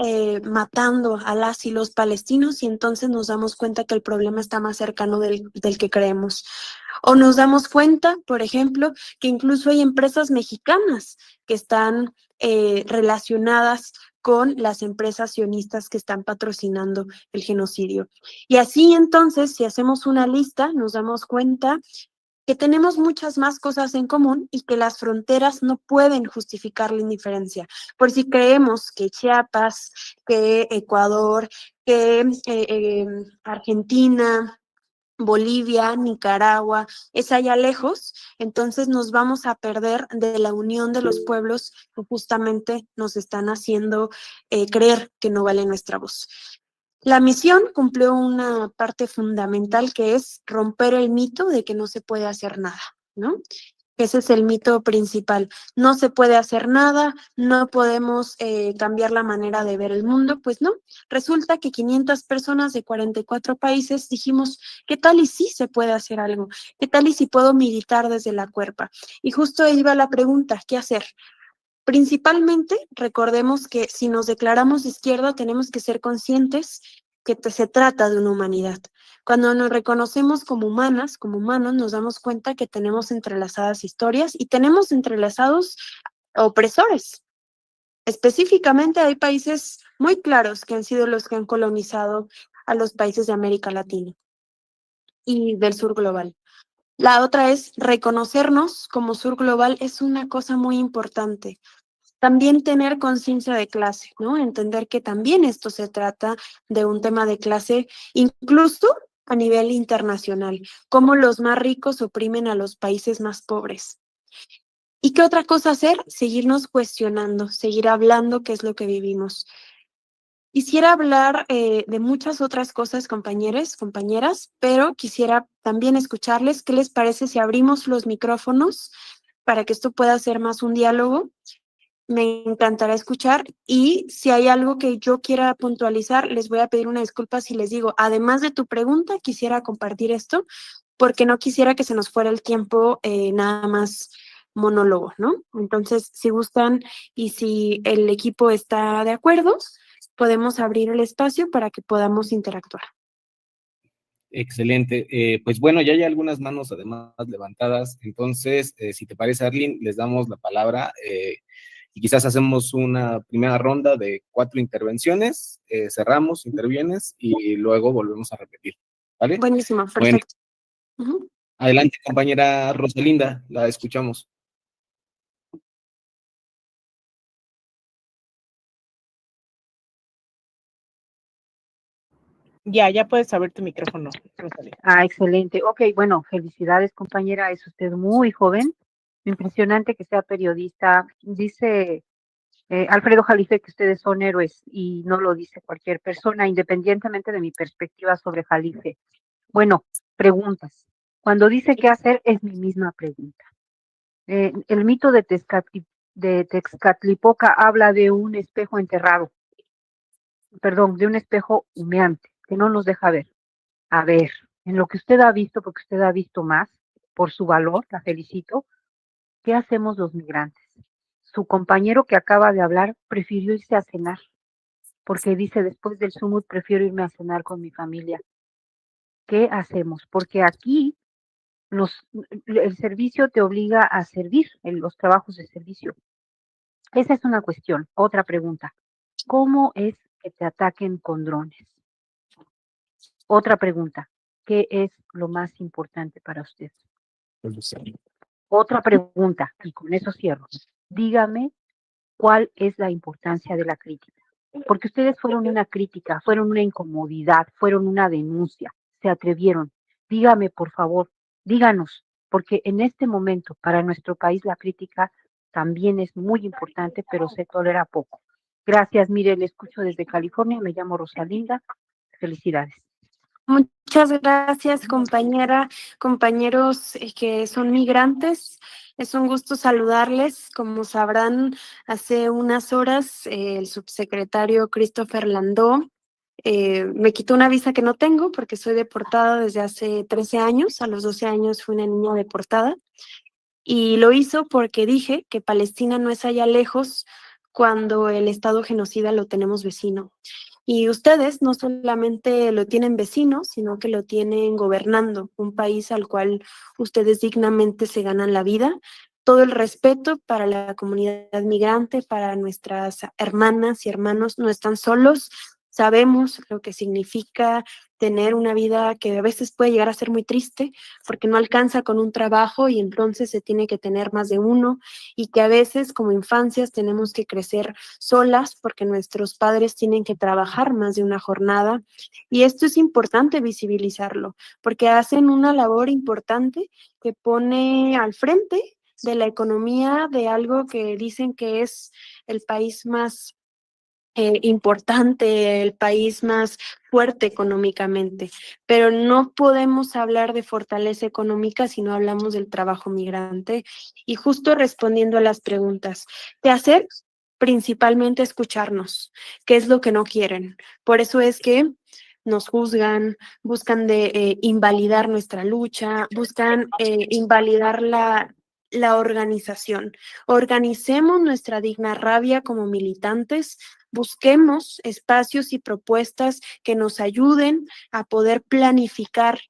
matando a las y los palestinos, y entonces nos damos cuenta que el problema está más cercano del que creemos. O nos damos cuenta, por ejemplo, que incluso hay empresas mexicanas que están relacionadas con las empresas sionistas que están patrocinando el genocidio. Y así entonces, si hacemos una lista, nos damos cuenta que tenemos muchas más cosas en común y que las fronteras no pueden justificar la indiferencia. Por si creemos que Chiapas, que Ecuador, que Argentina, Bolivia, Nicaragua, es allá lejos, entonces nos vamos a perder de la unión de los pueblos que justamente nos están haciendo creer que no vale nuestra voz. La misión cumplió una parte fundamental, que es romper el mito de que no se puede hacer nada, ¿no? Ese es el mito principal. No se puede hacer nada, no podemos cambiar la manera de ver el mundo. Pues no, resulta que 500 personas de 44 países dijimos, ¿qué tal y sí se puede hacer algo? ¿Qué tal y si puedo militar desde la cuerpa? Y justo ahí va la pregunta, ¿qué hacer? Principalmente, recordemos que si nos declaramos de izquierda, tenemos que ser conscientes que se trata de una humanidad. Cuando nos reconocemos como humanas, como humanos, nos damos cuenta que tenemos entrelazadas historias y tenemos entrelazados opresores. Específicamente hay países muy claros que han sido los que han colonizado a los países de América Latina y del sur global. La otra es reconocernos como sur global, es una cosa muy importante. También tener conciencia de clase, ¿no? Entender que también esto se trata de un tema de clase, incluso a nivel internacional, cómo los más ricos oprimen a los países más pobres. ¿Y qué otra cosa hacer? Seguirnos cuestionando, seguir hablando qué es lo que vivimos. Quisiera hablar de muchas otras cosas, compañeros, compañeras, pero quisiera también escucharles. ¿Qué les parece si abrimos los micrófonos para que esto pueda ser más un diálogo? Me encantará escuchar, y si hay algo que yo quiera puntualizar, les voy a pedir una disculpa si les digo, además de tu pregunta, quisiera compartir esto, porque no quisiera que se nos fuera el tiempo nada más monólogo, ¿no? Entonces, si gustan y si el equipo está de acuerdo, podemos abrir el espacio para que podamos interactuar. Excelente. Pues bueno, ya hay algunas manos además levantadas. Entonces, si te parece, Arlene, les damos la palabra y quizás hacemos una primera ronda de 4 intervenciones, cerramos, intervienes y luego volvemos a repetir. ¿Vale? Buenísimo, Bueno, perfecto. Uh-huh. adelante, compañera Rosalinda, la escuchamos. Ya puedes abrir tu micrófono, Rosalía. Excelente. Ok, bueno, felicidades, compañera. Es usted muy joven. Impresionante que sea periodista. Dice Alfredo Jalife que ustedes son héroes y no lo dice cualquier persona, independientemente de mi perspectiva sobre Jalife. Bueno, preguntas. Cuando dice qué hacer, es mi misma pregunta. El mito de Texcatlipoca habla de un espejo enterrado, perdón, de un espejo humeante que no nos deja ver. A ver, en lo que usted ha visto, porque usted ha visto más, por su valor, la felicito, ¿qué hacemos los migrantes? Su compañero que acaba de hablar prefirió irse a cenar, porque dice, después del sumut prefiero irme a cenar con mi familia. ¿Qué hacemos? Porque aquí el servicio te obliga a servir en los trabajos de servicio. Esa es una cuestión. Otra pregunta, ¿cómo es que te ataquen con drones? Otra pregunta, ¿qué es lo más importante para usted? Otra pregunta, y con eso cierro. Dígame cuál es la importancia de la crítica. Porque ustedes fueron una crítica, fueron una incomodidad, fueron una denuncia, se atrevieron. Dígame, por favor, díganos, porque en este momento para nuestro país la crítica también es muy importante, pero se tolera poco. Gracias, mire, le escucho desde California, me llamo Rosalinda. Felicidades. Muchas gracias, compañera, compañeros que son migrantes. Es un gusto saludarles. Como sabrán, hace unas horas el subsecretario Christopher Landó me quitó una visa que no tengo porque soy deportada desde hace 13 años. A los 12 años fui una niña deportada y lo hizo porque dije que Palestina no es allá lejos cuando el Estado genocida lo tenemos vecino. Y ustedes no solamente lo tienen vecino, sino que lo tienen gobernando, un país al cual ustedes dignamente se ganan la vida. Todo el respeto para la comunidad migrante, para nuestras hermanas y hermanos, no están solos. Sabemos lo que significa tener una vida que a veces puede llegar a ser muy triste porque no alcanza con un trabajo y entonces se tiene que tener más de uno y que a veces como infancias tenemos que crecer solas porque nuestros padres tienen que trabajar más de una jornada y esto es importante visibilizarlo porque hacen una labor importante que pone al frente de la economía de algo que dicen que es el país más importante, el país más fuerte económicamente, pero no podemos hablar de fortaleza económica si no hablamos del trabajo migrante. Y justo respondiendo a las preguntas, ¿qué hacer? Principalmente escucharnos, qué es lo que no quieren. Por eso es que nos juzgan, buscan de invalidar nuestra lucha, buscan invalidar la organización. Organicemos nuestra digna rabia como militantes, busquemos espacios y propuestas que nos ayuden a poder planificar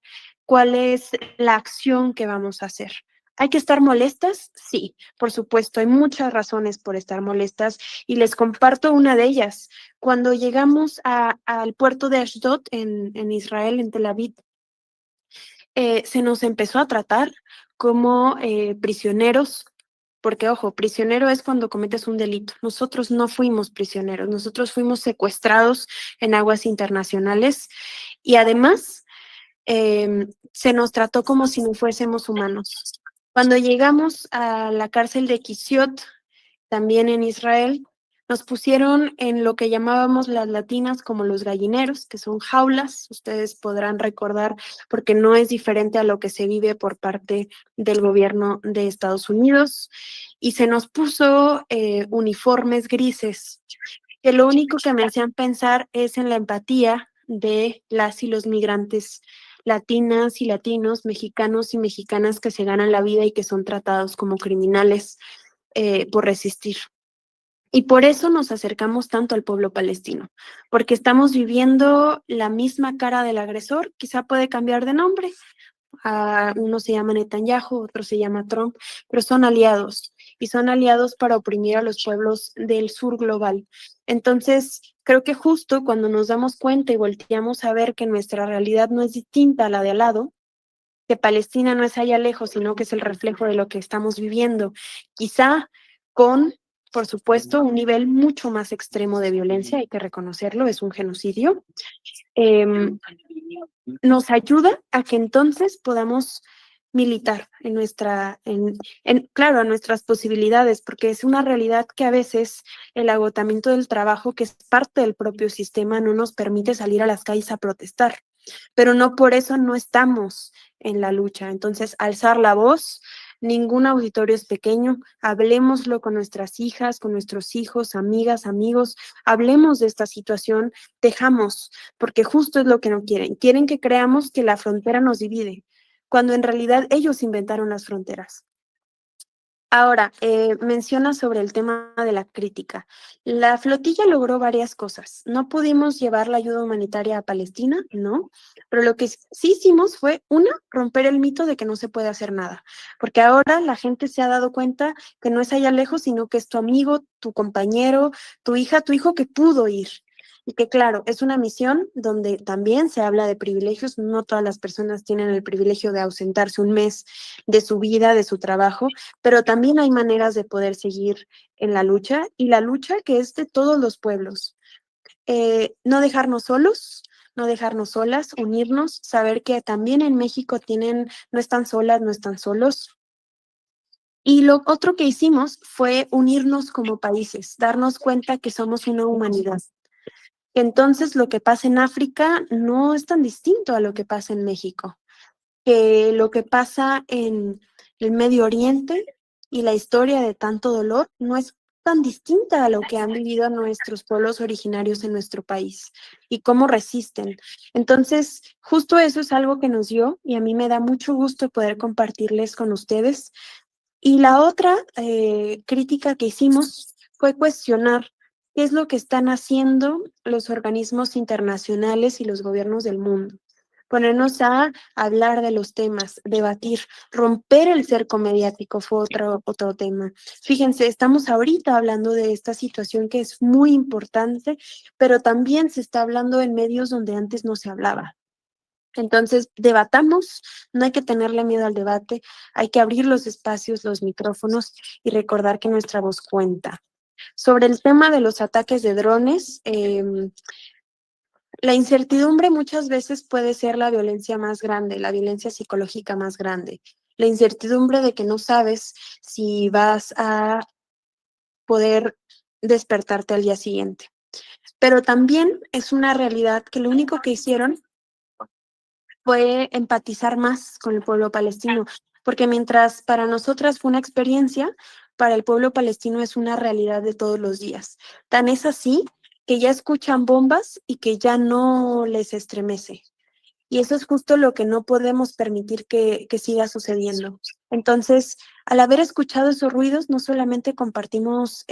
cuál es la acción que vamos a hacer. ¿Hay que estar molestas? Sí, por supuesto, hay muchas razones por estar molestas y les comparto una de ellas. Cuando llegamos al puerto de Ashdod en Israel, en Tel Aviv, se nos empezó a tratar como prisioneros, porque ojo, prisionero es cuando cometes un delito. Nosotros no fuimos prisioneros, nosotros fuimos secuestrados en aguas internacionales y además se nos trató como si no fuésemos humanos. Cuando llegamos a la cárcel de Kissiot, también en Israel, nos pusieron en lo que llamábamos las latinas como los gallineros, que son jaulas, ustedes podrán recordar, porque no es diferente a lo que se vive por parte del gobierno de Estados Unidos, y se nos puso uniformes grises, que lo único que me hacían pensar es en la empatía de las y los migrantes latinas y latinos, mexicanos y mexicanas que se ganan la vida y que son tratados como criminales por resistir. Y por eso nos acercamos tanto al pueblo palestino, porque estamos viviendo la misma cara del agresor, quizá puede cambiar de nombre, uno se llama Netanyahu, otro se llama Trump, pero son aliados y son aliados para oprimir a los pueblos del sur global. Entonces, creo que justo cuando nos damos cuenta y volteamos a ver que nuestra realidad no es distinta a la de al lado, que Palestina no es allá lejos, sino que es el reflejo de lo que estamos viviendo, quizá con, por supuesto, un nivel mucho más extremo de violencia, hay que reconocerlo, es un genocidio, nos ayuda a que entonces podamos militar en claro, a nuestras posibilidades, porque es una realidad que a veces el agotamiento del trabajo, que es parte del propio sistema, no nos permite salir a las calles a protestar, pero no por eso no estamos en la lucha. Entonces, alzar la voz, ningún auditorio es pequeño, hablemoslo con nuestras hijas, con nuestros hijos, amigas, amigos, hablemos de esta situación, dejamos, porque justo es lo que no quieren. Quieren que creamos que la frontera nos divide, cuando en realidad ellos inventaron las fronteras. Ahora, menciona sobre el tema de la crítica. La flotilla logró varias cosas. No pudimos llevar la ayuda humanitaria a Palestina, no, pero lo que sí hicimos fue, una, romper el mito de que no se puede hacer nada, porque ahora la gente se ha dado cuenta que no es allá lejos, sino que es tu amigo, tu compañero, tu hija, tu hijo que pudo ir. Y que claro, es una misión donde también se habla de privilegios, no todas las personas tienen el privilegio de ausentarse un mes de su vida, de su trabajo, pero también hay maneras de poder seguir en la lucha y la lucha que es de todos los pueblos. No dejarnos solos, no dejarnos solas, unirnos, saber que también en México no están solas, no están solos. Y lo otro que hicimos fue unirnos como países, darnos cuenta que somos una humanidad. Entonces, lo que pasa en África no es tan distinto a lo que pasa en México, que lo que pasa en el Medio Oriente y la historia de tanto dolor no es tan distinta a lo que han vivido nuestros pueblos originarios en nuestro país y cómo resisten. Entonces, justo eso es algo que nos dio y a mí me da mucho gusto poder compartirles con ustedes. Y la otra crítica que hicimos fue cuestionar qué es lo que están haciendo los organismos internacionales y los gobiernos del mundo. Ponernos a hablar de los temas, debatir, romper el cerco mediático fue otro tema. Fíjense, estamos ahorita hablando de esta situación que es muy importante, pero también se está hablando en medios donde antes no se hablaba. Entonces, debatamos, no hay que tenerle miedo al debate, hay que abrir los espacios, los micrófonos y recordar que nuestra voz cuenta. Sobre el tema de los ataques de drones, la incertidumbre muchas veces puede ser la violencia más grande, la violencia psicológica más grande. La incertidumbre de que no sabes si vas a poder despertarte al día siguiente. Pero también es una realidad que lo único que hicieron fue empatizar más con el pueblo palestino, porque mientras para nosotras fue una experiencia, para el pueblo palestino es una realidad de todos los días. Tan es así que ya escuchan bombas y que ya no les estremece. Y eso es justo lo que no podemos permitir que siga sucediendo. Entonces, al haber escuchado esos ruidos, no solamente compartimos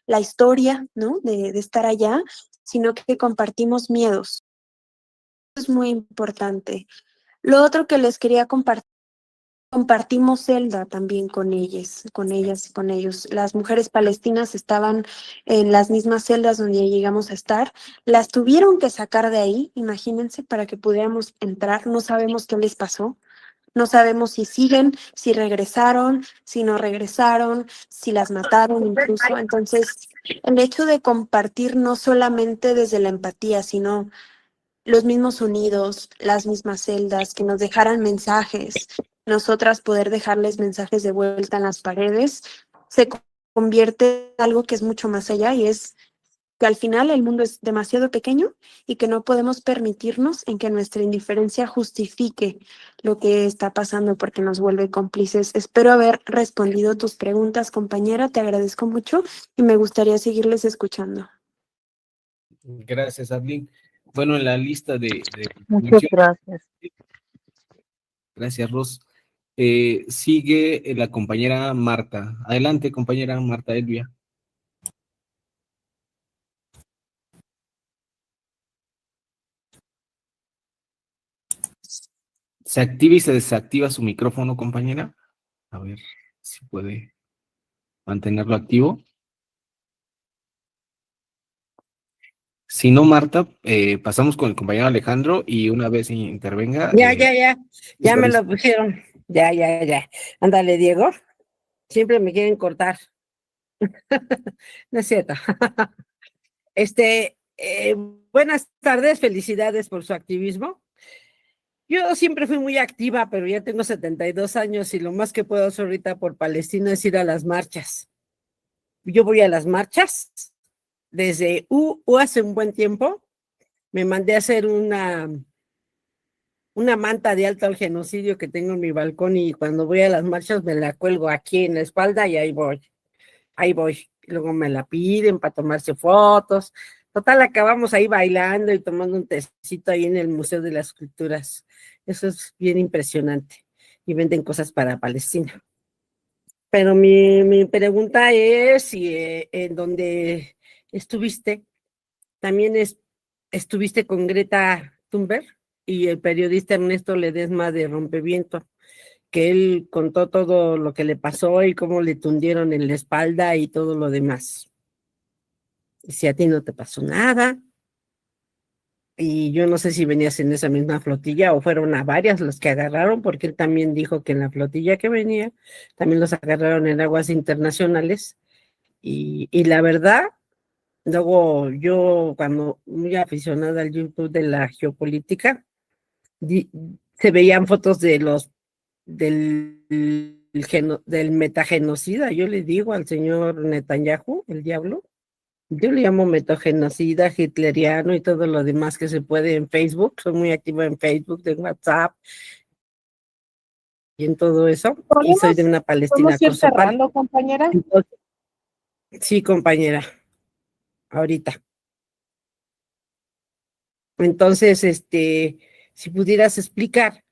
la historia, ¿no? de estar allá, sino que compartimos miedos. Eso es muy importante. Lo otro que les quería compartir, compartimos celda también con ellas y con ellos. Las mujeres palestinas estaban en las mismas celdas donde llegamos a estar. Las tuvieron que sacar de ahí, imagínense, para que pudiéramos entrar. No sabemos qué les pasó. No sabemos si siguen, si regresaron, si no regresaron, si las mataron incluso. Entonces, el hecho de compartir no solamente desde la empatía, sino los mismos sonidos, las mismas celdas, que nos dejaran mensajes, nosotras poder dejarles mensajes de vuelta en las paredes, se convierte en algo que es mucho más allá y es que al final el mundo es demasiado pequeño y que no podemos permitirnos en que nuestra indiferencia justifique lo que está pasando porque nos vuelve cómplices. Espero haber respondido tus preguntas, compañera, te agradezco mucho y me gustaría seguirles escuchando. Gracias, Adlin. Bueno, en la lista de Muchas gracias. gracias, Ros. Sigue la compañera Marta. Adelante, compañera Marta Elvia. ¿Se activa y se desactiva su micrófono, compañera? A ver si puede mantenerlo activo. Si no, Marta, pasamos con el compañero Alejandro y una vez intervenga. Ya me lo pusieron. Ya. Ándale, Diego. Siempre me quieren cortar. No es cierto. Buenas tardes, felicidades por su activismo. Yo siempre fui muy activa, pero ya tengo 72 años y lo más que puedo hacer ahorita por Palestina es ir a las marchas. Yo voy a las marchas desde hace un buen tiempo. Me mandé a hacer una manta de alto al genocidio que tengo en mi balcón y cuando voy a las marchas me la cuelgo aquí en la espalda y ahí voy. Luego me la piden para tomarse fotos. Total, acabamos ahí bailando y tomando un tecito ahí en el Museo de las Culturas. Eso es bien impresionante. Y venden cosas para Palestina. Pero mi pregunta es si en donde estuviste, también estuviste con Greta Thunberg y el periodista Ernesto Ledesma de Rompeviento, que él contó todo lo que le pasó y cómo le tundieron en la espalda y todo lo demás. Y si a ti no te pasó nada, y yo no sé si venías en esa misma flotilla o fueron a varias los que agarraron, porque él también dijo que en la flotilla que venía, también los agarraron en aguas internacionales, y la verdad, luego yo, cuando muy aficionada al YouTube de la geopolítica, se veían fotos de del del metagenocida. Yo le digo al señor Netanyahu, el diablo, yo le llamo metagenocida, hitleriano y todo lo demás que se puede en Facebook. Soy muy activa en Facebook, en WhatsApp y en todo eso. Y soy de una Palestina ¿Podemos ir kosopal. cerrando, compañera? Entonces, sí, compañera, ahorita. Entonces, si pudieras explicar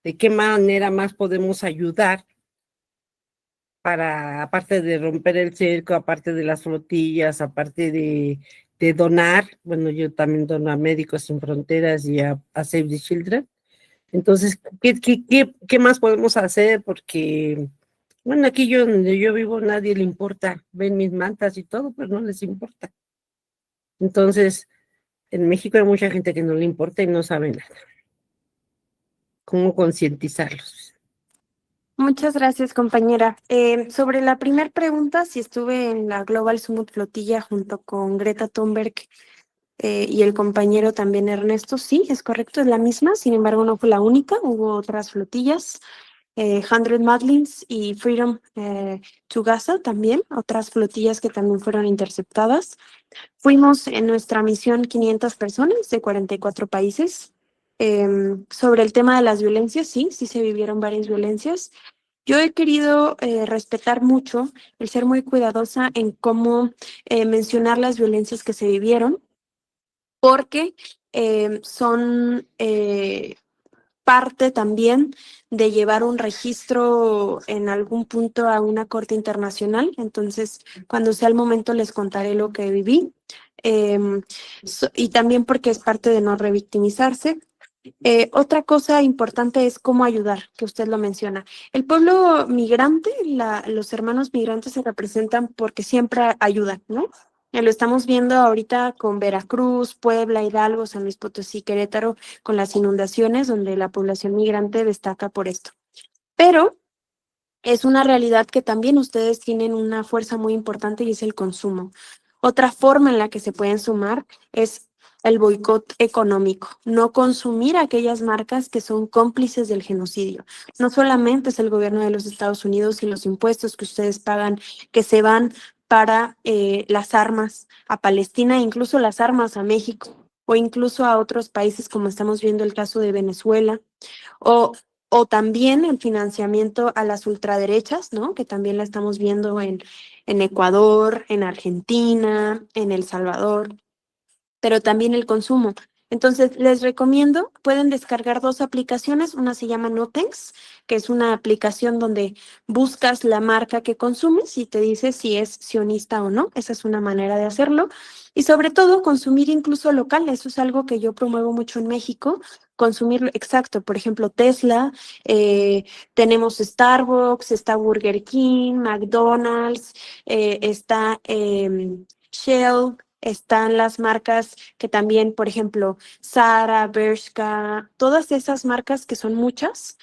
de qué manera más podemos ayudar para, aparte de romper el cerco, aparte de las flotillas, aparte de donar, bueno, yo también dono a Médicos Sin Fronteras y a Save the Children. Entonces, ¿qué más podemos hacer? Porque, bueno, aquí donde yo vivo nadie le importa, ven mis mantas y todo, pero no les importa. Entonces, en México hay mucha gente que no le importa y no sabe nada. ¿Cómo concientizarlos? Muchas gracias, compañera. Sobre la primera pregunta, si estuve en la Global Summit Flotilla junto con Greta Thunberg y el compañero también Ernesto, sí, es correcto, es la misma, sin embargo no fue la única, hubo otras flotillas, 100 Madlins y Freedom to Gaza también, otras flotillas que también fueron interceptadas. Fuimos en nuestra misión 500 personas de 44 países. Sobre el tema de las violencias, sí se vivieron varias violencias. Yo he querido respetar mucho, el ser muy cuidadosa en cómo mencionar las violencias que se vivieron, porque son parte también de llevar un registro en algún punto a una corte internacional. Entonces, cuando sea el momento, les contaré lo que viví. Y también porque es parte de no revictimizarse. Otra cosa importante es cómo ayudar, que usted lo menciona. El pueblo migrante, los hermanos migrantes se representan porque siempre ayudan, ¿no? Lo estamos viendo ahorita con Veracruz, Puebla, Hidalgo, San Luis Potosí, Querétaro, con las inundaciones, donde la población migrante destaca por esto. Pero es una realidad que también ustedes tienen una fuerza muy importante y es el consumo. Otra forma en la que se pueden sumar es el boicot económico, no consumir aquellas marcas que son cómplices del genocidio. No solamente es el gobierno de los Estados Unidos y los impuestos que ustedes pagan que se van para las armas a Palestina, incluso las armas a México o incluso a otros países como estamos viendo el caso de Venezuela o también el financiamiento a las ultraderechas, ¿no? Que también la estamos viendo en Ecuador, en Argentina, en El Salvador, pero también el consumo. Entonces, les recomiendo, pueden descargar 2 aplicaciones. Una se llama Notenx, que es una aplicación donde buscas la marca que consumes y te dice si es sionista o no. Esa es una manera de hacerlo. Y sobre todo, consumir incluso local. Eso es algo que yo promuevo mucho en México. Consumir, exacto, por ejemplo, Tesla, tenemos Starbucks, está Burger King, McDonald's, está Shell, están las marcas que también, por ejemplo, Zara, Bershka, todas esas marcas que son muchas,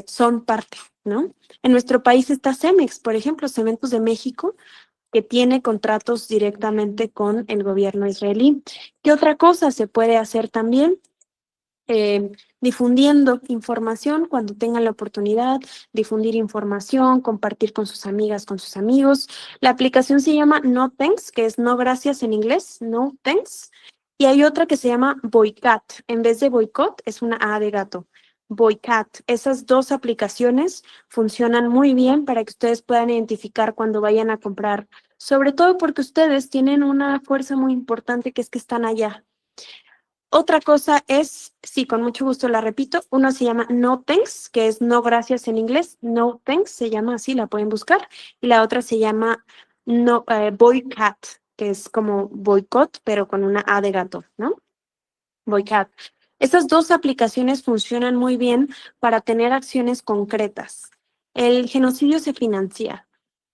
son parte, ¿no? En nuestro país está Cemex, por ejemplo, Cementos de México, que tiene contratos directamente con el gobierno israelí. ¿Qué otra cosa se puede hacer también? Difundiendo información cuando tengan la oportunidad, difundir información, compartir con sus amigas, con sus amigos. La aplicación se llama No Thanks, que es no gracias en inglés, No Thanks. Y hay otra que se llama Boycott. En vez de boicot, es una A de gato. Boycott. Esas 2 aplicaciones funcionan muy bien para que ustedes puedan identificar cuando vayan a comprar, sobre todo porque ustedes tienen una fuerza muy importante que es que están allá. Otra cosa es, sí, con mucho gusto la repito, uno se llama No Thanks, que es no gracias en inglés, No Thanks, se llama así, la pueden buscar, y la otra se llama Boycott, que es como boicot, pero con una A de gato, ¿no? Boycott. Estas 2 aplicaciones funcionan muy bien para tener acciones concretas. El genocidio se financia,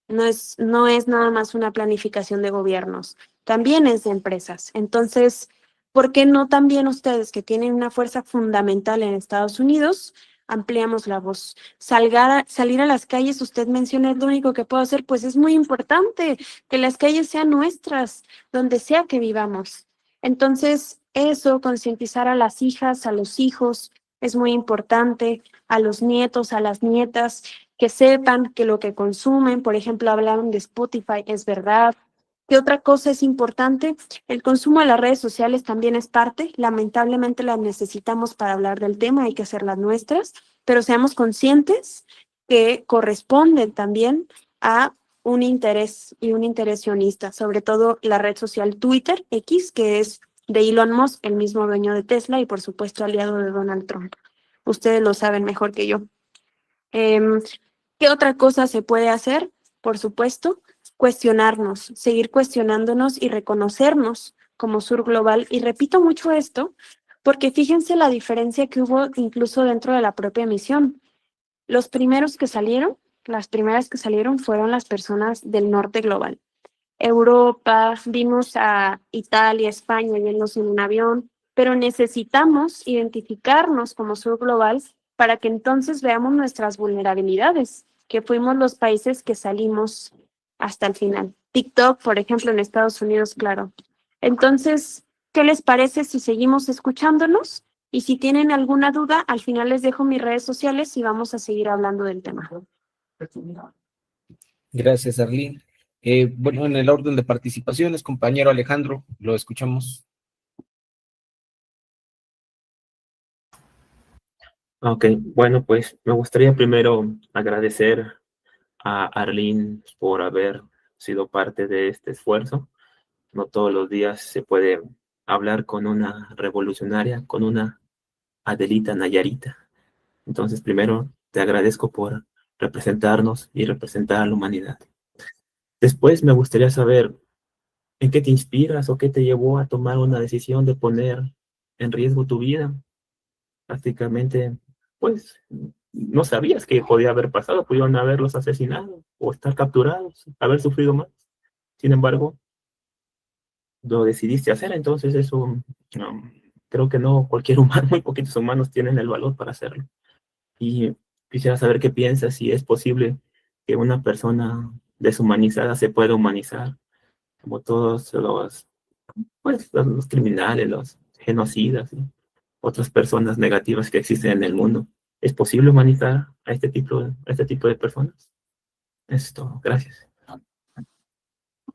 no es nada más una planificación de gobiernos, también es de empresas. Entonces, ¿por qué no también ustedes que tienen una fuerza fundamental en Estados Unidos, ampliamos la voz? Salir a las calles, usted menciona, es lo único que puedo hacer, pues es muy importante que las calles sean nuestras, donde sea que vivamos. Entonces, eso, concientizar a las hijas, a los hijos, es muy importante, a los nietos, a las nietas. que sepan que lo que consumen, por ejemplo, hablaron de Spotify, es verdad. ¿Qué otra cosa es importante? El consumo de las redes sociales también es parte. Lamentablemente las necesitamos para hablar del tema, hay que hacerlas nuestras, pero seamos conscientes que corresponden también a un interés y un interés sionista, sobre todo la red social Twitter, X, que es de Elon Musk, el mismo dueño de Tesla y por supuesto aliado de Donald Trump. Ustedes lo saben mejor que yo. ¿Qué otra cosa se puede hacer? Por supuesto, cuestionarnos, seguir cuestionándonos y reconocernos como Sur Global. Y repito mucho esto porque fíjense la diferencia que hubo incluso dentro de la propia misión. Los primeros que salieron, las primeras que salieron fueron las personas del norte global. Europa, vimos a Italia, España yéndose en un avión, pero necesitamos identificarnos como Sur Global para que entonces veamos nuestras vulnerabilidades, que fuimos los países que salimos hasta el final. TikTok, por ejemplo, en Estados Unidos, claro. Entonces, ¿qué les parece si seguimos escuchándonos? Y si tienen alguna duda, al final les dejo mis redes sociales y vamos a seguir hablando del tema. Gracias, Arlene. Bueno, en el orden de participaciones, compañero Alejandro, lo escuchamos. Ok, bueno, pues me gustaría primero agradecer a Arlene por haber sido parte de este esfuerzo. No todos los días se puede hablar con una revolucionaria, con una Adelita Nayarita. Entonces, primero, te agradezco por representarnos y representar a la humanidad. Después, me gustaría saber en qué te inspiras o qué te llevó a tomar una decisión de poner en riesgo tu vida. Prácticamente, pues, no sabías que podía haber pasado, pudieron haberlos asesinado o estar capturados, haber sufrido más. Sin embargo, lo decidiste hacer, entonces eso creo que no cualquier humano, muy poquitos humanos tienen el valor para hacerlo. Y quisiera saber qué piensas, si es posible que una persona deshumanizada se pueda humanizar, como todos pues, los criminales, los genocidas, ¿sí? Otras personas negativas que existen en el mundo. ¿Es posible humanizar a este tipo de personas? Eso es todo. Gracias.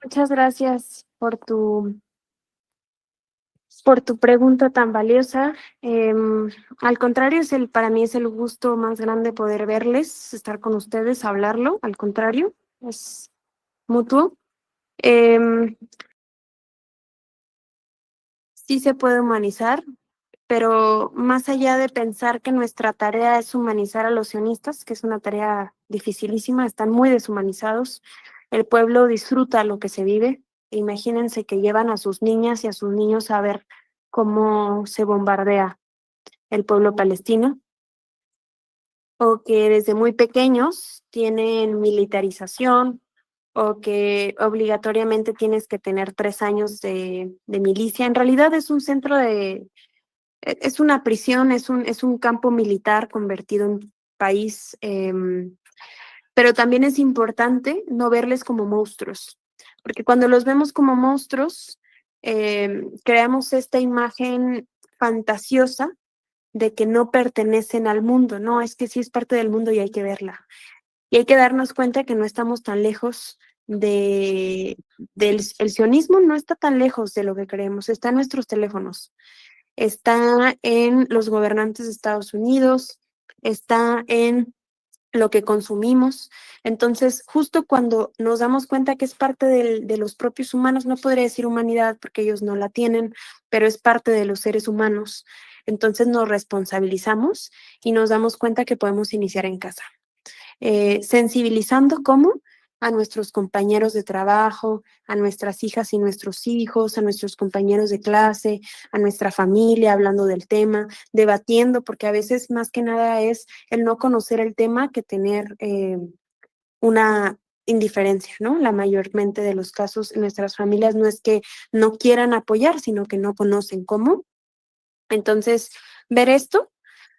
Muchas gracias por tu pregunta tan valiosa. Al contrario, para mí es el gusto más grande poder verles, estar con ustedes, hablarlo. Al contrario, es mutuo. Sí se puede humanizar, pero más allá de pensar que nuestra tarea es humanizar a los sionistas, que es una tarea dificilísima, están muy deshumanizados. El pueblo disfruta lo que se vive. Imagínense que llevan a sus niñas y a sus niños a ver cómo se bombardea el pueblo palestino, o que desde muy pequeños tienen militarización, o que obligatoriamente tienes que tener 3 años de milicia. En realidad es un centro es una prisión, es un campo militar convertido en país, pero también es importante no verles como monstruos, porque cuando los vemos como monstruos, creamos esta imagen fantasiosa de que no pertenecen al mundo. No, es que sí es parte del mundo y hay que verla. Y hay que darnos cuenta que no estamos tan lejos el sionismo no está tan lejos de lo que creemos, está en nuestros teléfonos, está en los gobernantes de Estados Unidos, está en lo que consumimos. Entonces, justo cuando nos damos cuenta que es parte de los propios humanos, no podría decir humanidad porque ellos no la tienen, pero es parte de los seres humanos, entonces nos responsabilizamos y nos damos cuenta que podemos iniciar en casa. Sensibilizando cómo a nuestros compañeros de trabajo, a nuestras hijas y nuestros hijos, a nuestros compañeros de clase, a nuestra familia, hablando del tema, debatiendo, porque a veces más que nada es el no conocer el tema que tener una indiferencia, ¿no? La mayormente de los casos en nuestras familias no es que no quieran apoyar, sino que no conocen cómo. Entonces, ver esto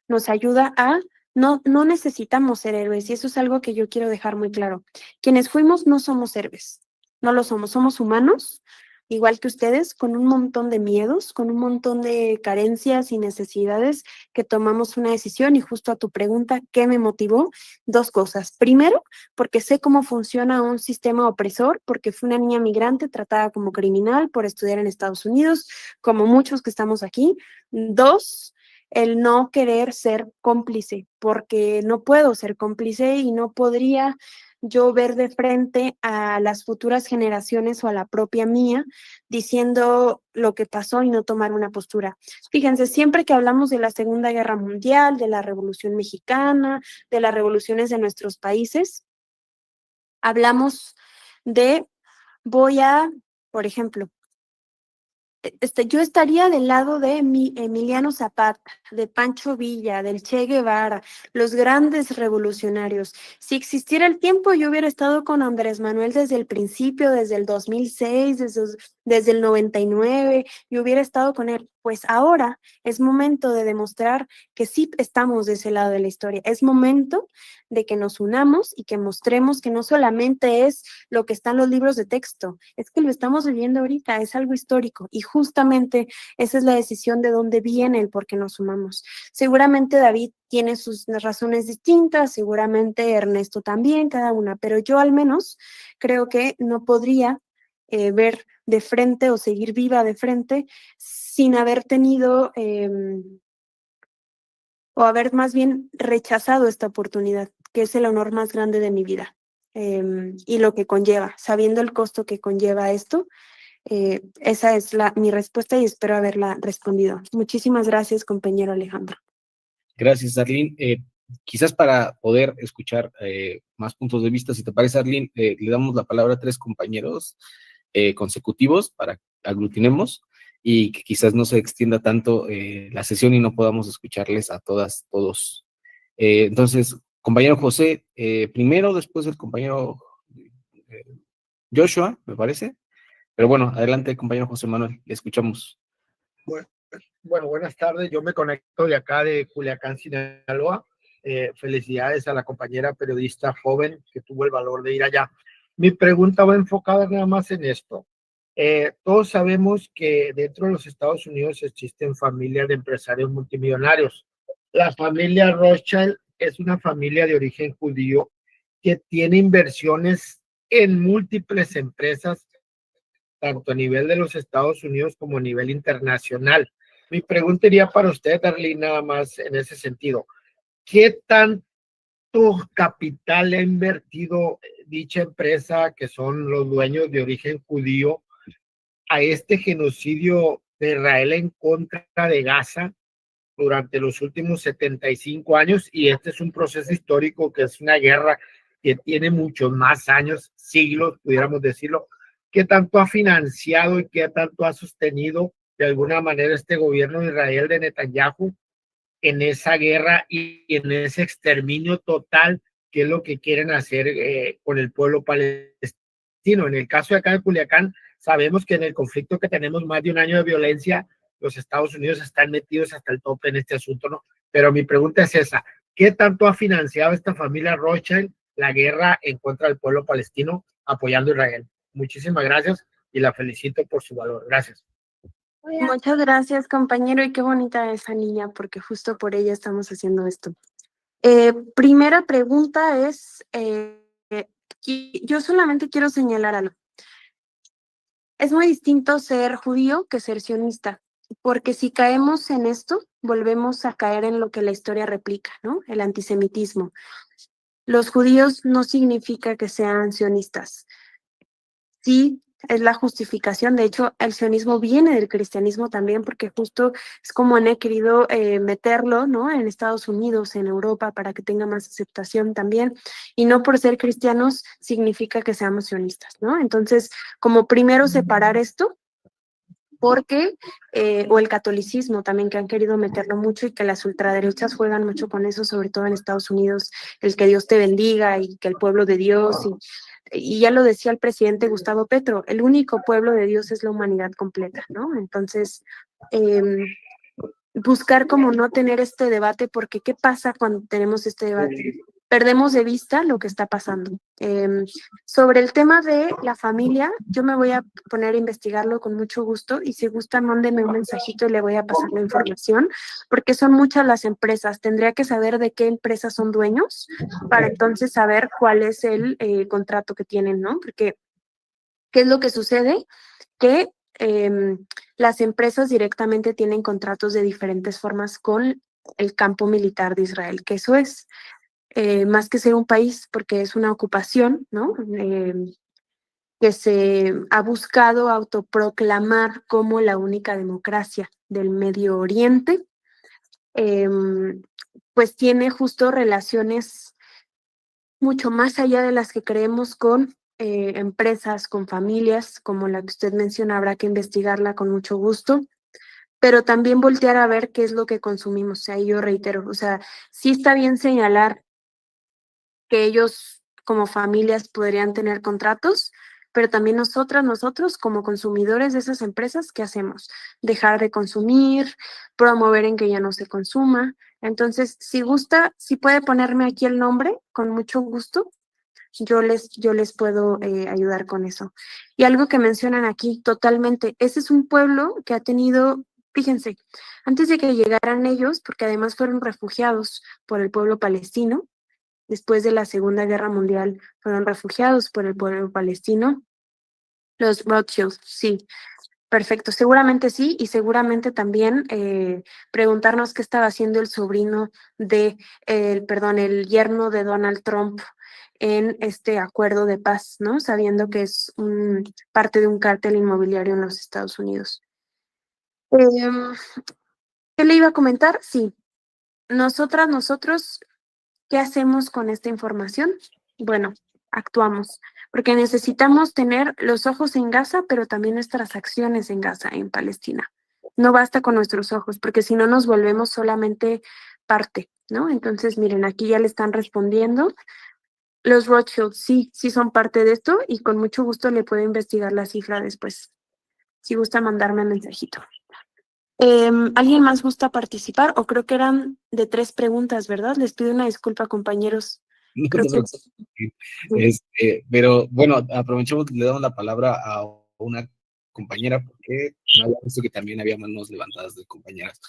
nos ayuda a no necesitamos ser héroes, y eso es algo que yo quiero dejar muy claro. Quienes fuimos no somos héroes, no lo somos, somos humanos, igual que ustedes, con un montón de miedos, con un montón de carencias y necesidades, que tomamos una decisión. Y justo a tu pregunta, ¿qué me motivó? Dos cosas. Primero, porque sé cómo funciona un sistema opresor, porque fui una niña migrante tratada como criminal por estudiar en Estados Unidos, como muchos que estamos aquí. Dos, el no querer ser cómplice, porque no puedo ser cómplice y no podría yo ver de frente a las futuras generaciones o a la propia mía diciendo lo que pasó y no tomar una postura. Fíjense, siempre que hablamos de la Segunda Guerra Mundial, de la Revolución Mexicana, de las revoluciones de nuestros países, hablamos de, por ejemplo, yo estaría del lado de Emiliano Zapata, de Pancho Villa, del Che Guevara, los grandes revolucionarios. Si existiera el tiempo, yo hubiera estado con Andrés Manuel desde el principio, desde el 2006, desde el 99, yo hubiera estado con él. Pues ahora es momento de demostrar que sí estamos de ese lado de la historia. Es momento de que nos unamos y que mostremos que no solamente es lo que está en los libros de texto, es que lo estamos viviendo ahorita, es algo histórico. Y justamente esa es la decisión de dónde viene el por qué nos sumamos. Seguramente David tiene sus razones distintas, seguramente Ernesto también, cada una, pero yo al menos creo que no podría ver de frente o seguir viva de frente sin haber tenido o haber más bien rechazado esta oportunidad, que es el honor más grande de mi vida. Y lo que conlleva, sabiendo el costo que conlleva esto, esa es mi respuesta y espero haberla respondido. Muchísimas gracias, compañero Alejandro. Gracias, Arlene. Quizás para poder escuchar más puntos de vista, si te parece, Arlene, le damos la palabra a 3 compañeros consecutivos para que aglutinemos y que quizás no se extienda tanto la sesión y no podamos escucharles a todas, todos. Entonces, compañero José, primero, después el compañero Joshua, me parece. Pero bueno, adelante, compañero José Manuel, le escuchamos. Bueno, buenas tardes. Yo me conecto de acá de Culiacán, Sinaloa. Felicidades a la compañera periodista joven que tuvo el valor de ir allá. Mi pregunta va enfocada nada más en esto. Todos sabemos que dentro de los Estados Unidos existen familias de empresarios multimillonarios. La familia Rothschild es una familia de origen judío que tiene inversiones en múltiples empresas, tanto a nivel de los Estados Unidos como a nivel internacional. Mi pregunta iría para usted, Darlene, nada más en ese sentido. ¿Qué tanto capital ha invertido dicha empresa, que son los dueños de origen judío, a este genocidio de Israel en contra de Gaza durante los últimos 75 años? Y este es un proceso histórico que es una guerra que tiene muchos más años, siglos, pudiéramos decirlo. ¿Qué tanto ha financiado y qué tanto ha sostenido de alguna manera este gobierno de Israel de Netanyahu en esa guerra y en ese exterminio total, que es lo que quieren hacer con el pueblo palestino? En el caso de acá de Culiacán, sabemos que en el conflicto que tenemos más de un año de violencia, los Estados Unidos están metidos hasta el tope en este asunto, ¿no? Pero mi pregunta es esa: ¿qué tanto ha financiado esta familia Rothschild la guerra en contra del pueblo palestino apoyando a Israel? Muchísimas gracias y la felicito por su valor. Gracias. Muchas gracias, compañero, y qué bonita esa niña, porque justo por ella estamos haciendo esto. Primera pregunta es, yo solamente quiero señalar algo. Es muy distinto ser judío que ser sionista, porque si caemos en esto, volvemos a caer en lo que la historia replica, ¿no? El antisemitismo. Los judíos no significa que sean sionistas. Sí, es la justificación. De hecho, el sionismo viene del cristianismo también, porque justo es como han querido meterlo, ¿no? En Estados Unidos, en Europa, para que tenga más aceptación también. Y no por ser cristianos significa que seamos sionistas, ¿no? Entonces, como primero separar esto, porque, o el catolicismo también, que han querido meterlo mucho y que las ultraderechas juegan mucho con eso, sobre todo en Estados Unidos, el que Dios te bendiga y que el pueblo de Dios, y ya lo decía el presidente Gustavo Petro, el único pueblo de Dios es la humanidad completa, ¿no? Entonces, buscar como no tener este debate, porque ¿qué pasa cuando tenemos este debate? perdemos de vista lo que está pasando. Sobre el tema de la familia, yo me voy a poner a investigarlo con mucho gusto y si gusta, mándeme un mensajito y le voy a pasar la información, porque son muchas las empresas. Tendría que saber de qué empresas son dueños para entonces saber cuál es el contrato que tienen, ¿no? Porque, ¿qué es lo que sucede? Que las empresas directamente tienen contratos de diferentes formas con el campo militar de Israel, que eso es más que ser un país, porque es una ocupación, ¿no? Que se ha buscado autoproclamar como la única democracia del Medio Oriente, pues tiene justo relaciones mucho más allá de las que creemos con empresas, con familias, como la que usted menciona, habrá que investigarla con mucho gusto, pero también voltear a ver qué es lo que consumimos. O sea, yo reitero, o sea, sí está bien señalar que ellos como familias podrían tener contratos, pero también nosotros como consumidores de esas empresas, ¿qué hacemos? Dejar de consumir, promover en que ya no se consuma. Entonces, si gusta, si puede ponerme aquí el nombre, con mucho gusto, yo les puedo ayudar con eso. Y algo que mencionan aquí, totalmente, ese es un pueblo que ha tenido, fíjense, antes de que llegaran ellos, porque además fueron refugiados por el pueblo palestino, después de la Segunda Guerra Mundial fueron refugiados por el pueblo palestino. Los Rothschild, sí, perfecto, seguramente sí, y seguramente también preguntarnos qué estaba haciendo el sobrino de, el yerno de Donald Trump en este acuerdo de paz, ¿no? Sabiendo que es parte de un cártel inmobiliario en los Estados Unidos. ¿Qué le iba a comentar? Sí, nosotros, ¿qué hacemos con esta información? Bueno, actuamos, porque necesitamos tener los ojos en Gaza, pero también nuestras acciones en Gaza, en Palestina. No basta con nuestros ojos, porque si no nos volvemos solamente parte, ¿no? Entonces, miren, aquí ya le están respondiendo. Los Rothschild, sí son parte de esto y con mucho gusto le puedo investigar la cifra después, si gusta mandarme un mensajito. ¿Alguien más gusta participar? O creo que eran de 3 preguntas, ¿verdad? Les pido una disculpa, compañeros. No Creo te que preocupes. Pero bueno, aprovechemos, le damos la palabra a una compañera porque no había visto que también había manos levantadas de compañeras.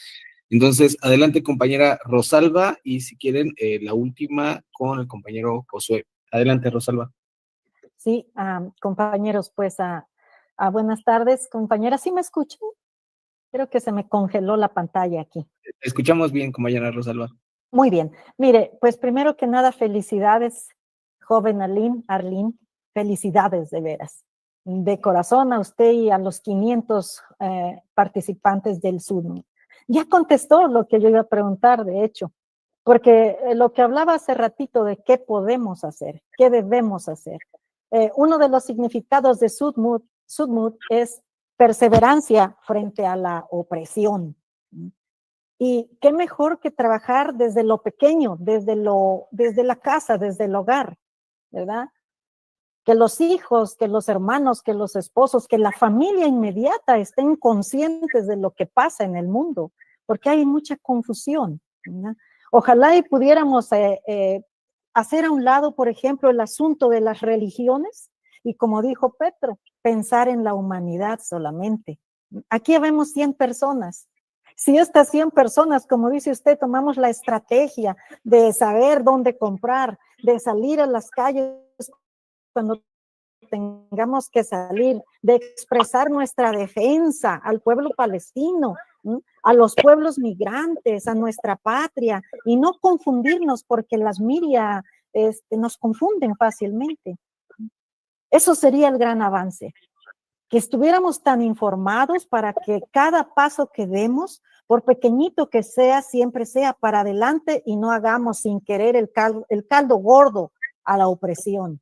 Entonces, adelante, compañera Rosalba, y si quieren, la última con el compañero Josué. Adelante, Rosalba. Sí, compañeros, pues buenas tardes, compañera. ¿Sí me escuchan? Creo que se me congeló la pantalla aquí. Te escuchamos bien, compañera Rosalba. Muy bien. Mire, pues primero que nada, felicidades, joven Arlene, felicidades de veras. De corazón a usted y a los 500 participantes del Zoom. Ya contestó lo que yo iba a preguntar, de hecho, porque lo que hablaba hace ratito de qué podemos hacer, qué debemos hacer. Uno de los significados de Sudmud es perseverancia frente a la opresión. Y qué mejor que trabajar desde lo pequeño, desde la casa, desde el hogar, ¿verdad? Que los hijos, que los hermanos, que los esposos, que la familia inmediata estén conscientes de lo que pasa en el mundo, porque hay mucha confusión, ¿verdad? Ojalá y pudiéramos hacer a un lado, por ejemplo, el asunto de las religiones y, como dijo Petro, pensar en la humanidad solamente. Aquí vemos 100 personas. Si estas 100 personas, como dice usted, tomamos la estrategia de saber dónde comprar, de salir a las calles cuando tengamos que salir, de expresar nuestra defensa al pueblo palestino, a los pueblos migrantes, a nuestra patria, y no confundirnos porque las media nos confunden fácilmente. Eso sería el gran avance, que estuviéramos tan informados para que cada paso que demos, por pequeñito que sea, siempre sea para adelante y no hagamos sin querer el caldo gordo a la opresión.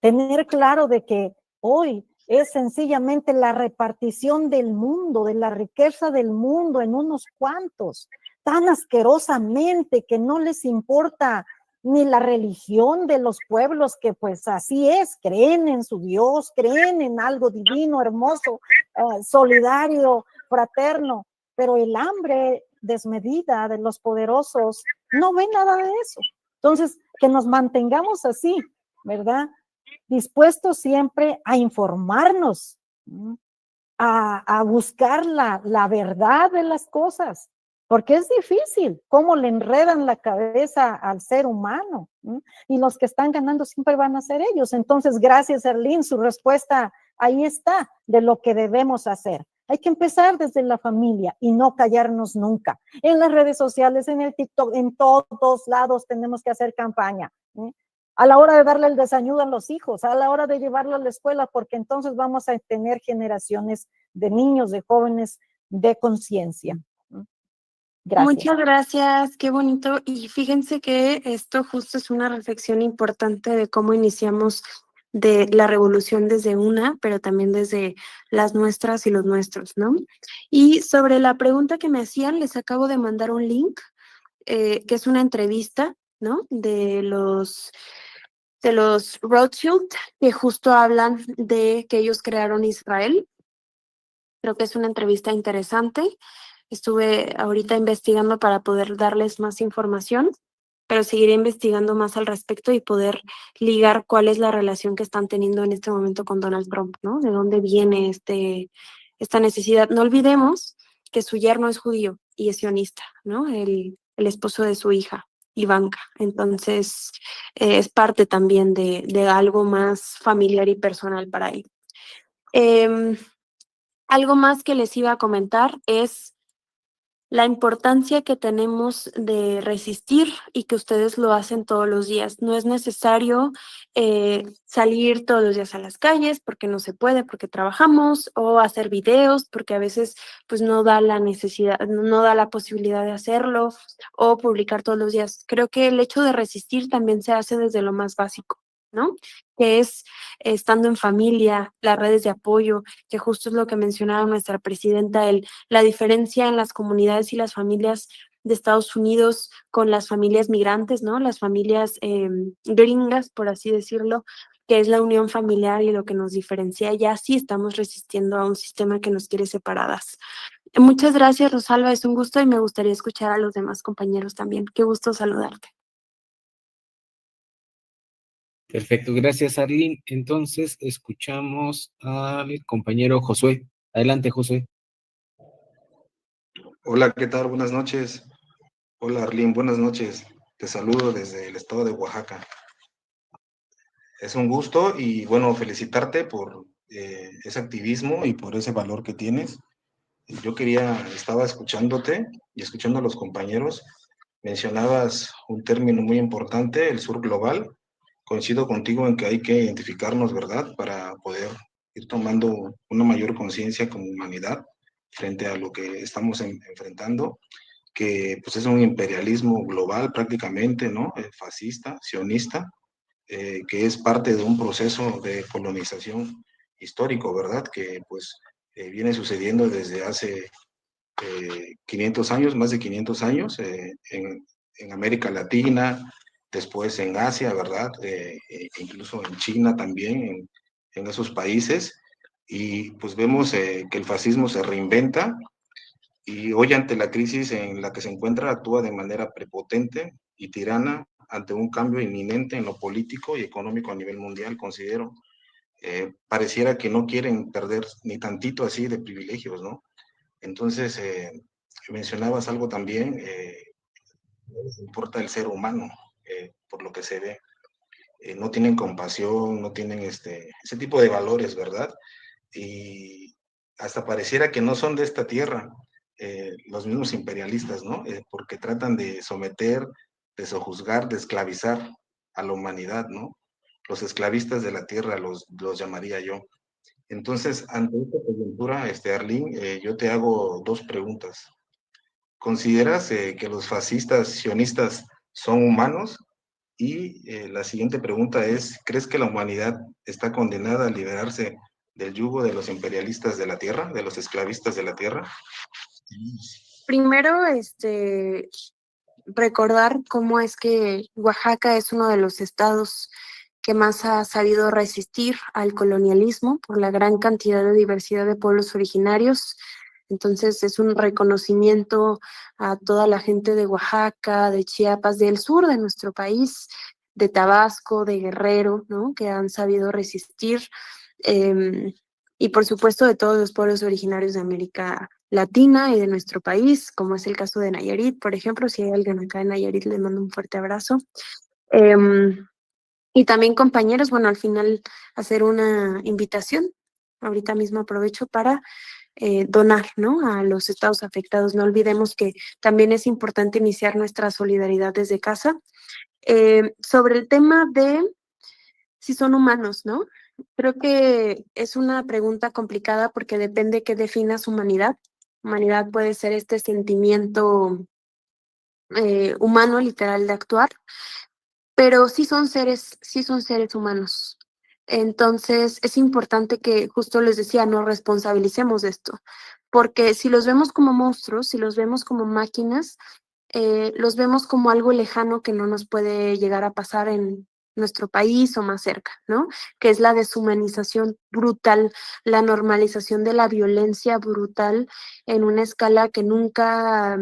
Tener claro de que hoy es sencillamente la repartición del mundo, de la riqueza del mundo en unos cuantos, tan asquerosamente que no les importa ni la religión de los pueblos, que pues así es, creen en su Dios, creen en algo divino, hermoso, solidario, fraterno, pero el hambre desmedida de los poderosos no ve nada de eso. Entonces, que nos mantengamos así, ¿verdad? Dispuestos siempre a informarnos, a buscar la verdad de las cosas, porque es difícil cómo le enredan la cabeza al ser humano, y los que están ganando siempre van a ser ellos. Entonces, gracias, Arlene, su respuesta ahí está, de lo que debemos hacer. Hay que empezar desde la familia y no callarnos nunca. En las redes sociales, en el TikTok, en todos lados tenemos que hacer campaña. A la hora de darle el desayuno a los hijos, a la hora de llevarlo a la escuela, porque entonces vamos a tener generaciones de niños, de jóvenes de conciencia. Gracias. Muchas gracias, qué bonito. Y fíjense que esto justo es una reflexión importante de cómo iniciamos de la revolución desde una, pero también desde las nuestras y los nuestros, ¿no? Y sobre la pregunta que me hacían, les acabo de mandar un link, que es una entrevista, ¿no? De los Rothschild, que justo hablan de que ellos crearon Israel. Creo que es una entrevista interesante. Estuve ahorita investigando para poder darles más información, pero seguiré investigando más al respecto y poder ligar cuál es la relación que están teniendo en este momento con Donald Trump, ¿no? De dónde viene esta necesidad. No olvidemos que su yerno es judío y es sionista, ¿no? El esposo de su hija, Ivanka. Entonces, es parte también de algo más familiar y personal para él. Algo más que les iba a comentar es la importancia que tenemos de resistir y que ustedes lo hacen todos los días. No es necesario salir todos los días a las calles porque no se puede, porque trabajamos, o hacer videos porque a veces pues no da la necesidad, no da la posibilidad de hacerlo, o publicar todos los días. Creo que el hecho de resistir también se hace desde lo más básico, ¿no? Que es estando en familia, las redes de apoyo, que justo es lo que mencionaba nuestra presidenta, la diferencia en las comunidades y las familias de Estados Unidos con las familias migrantes, ¿no? Las familias gringas, por así decirlo, que es la unión familiar y lo que nos diferencia. Ya sí estamos resistiendo a un sistema que nos quiere separadas. Muchas gracias, Rosalba, es un gusto y me gustaría escuchar a los demás compañeros también. Qué gusto saludarte. Perfecto, gracias, Arlene. Entonces, escuchamos al compañero Josué. Adelante, Josué. Hola, ¿qué tal? Buenas noches. Hola, Arlene, buenas noches. Te saludo desde el estado de Oaxaca. Es un gusto y, bueno, felicitarte por ese activismo y por ese valor que tienes. Estaba escuchándote y escuchando a los compañeros. Mencionabas un término muy importante, el sur global. Coincido contigo en que hay que identificarnos, ¿verdad? Para poder ir tomando una mayor conciencia como humanidad frente a lo que estamos enfrentando, que pues es un imperialismo global prácticamente, ¿no? Fascista, sionista, que es parte de un proceso de colonización histórico, ¿verdad? Que pues viene sucediendo desde hace 500 años, más de 500 años, en América Latina, después en Asia, ¿verdad? Incluso en China también, en esos países. Y pues vemos que el fascismo se reinventa y hoy ante la crisis en la que se encuentra actúa de manera prepotente y tirana ante un cambio inminente en lo político y económico a nivel mundial, considero. Pareciera que no quieren perder ni tantito así de privilegios, ¿no? Entonces, mencionabas algo también, importa el ser humano, por lo que se ve. No tienen compasión, no tienen ese tipo de valores, ¿verdad? Y hasta pareciera que no son de esta tierra, los mismos imperialistas, ¿no? Porque tratan de someter, de sojuzgar, de esclavizar a la humanidad, ¿no? Los esclavistas de la tierra los llamaría yo. Entonces, ante esta coyuntura, Arlene, yo te hago dos preguntas. ¿Consideras que los fascistas sionistas son humanos? Y la siguiente pregunta es, ¿crees que la humanidad está condenada a liberarse del yugo de los imperialistas de la tierra, de los esclavistas de la tierra? Primero, recordar cómo es que Oaxaca es uno de los estados que más ha sabido resistir al colonialismo por la gran cantidad de diversidad de pueblos originarios. Entonces es un reconocimiento a toda la gente de Oaxaca, de Chiapas, del sur de nuestro país, de Tabasco, de Guerrero, ¿no? Que han sabido resistir. Y por supuesto de todos los pueblos originarios de América Latina y de nuestro país, como es el caso de Nayarit, por ejemplo. Si hay alguien acá en Nayarit, le mando un fuerte abrazo. Y también, compañeros, bueno, al final hacer una invitación. Ahorita mismo aprovecho para donar, ¿no? A los estados afectados. No olvidemos que también es importante iniciar nuestra solidaridad desde casa. Sobre el tema de si son humanos, ¿no? Creo que es una pregunta complicada porque depende qué definas humanidad. Humanidad puede ser este sentimiento humano, literal, de actuar, pero sí son seres humanos. Entonces, es importante que, justo les decía, nos responsabilicemos de esto, porque si los vemos como monstruos, si los vemos como máquinas, los vemos como algo lejano que no nos puede llegar a pasar en nuestro país o más cerca, ¿no? Que es la deshumanización brutal, la normalización de la violencia brutal en una escala que nunca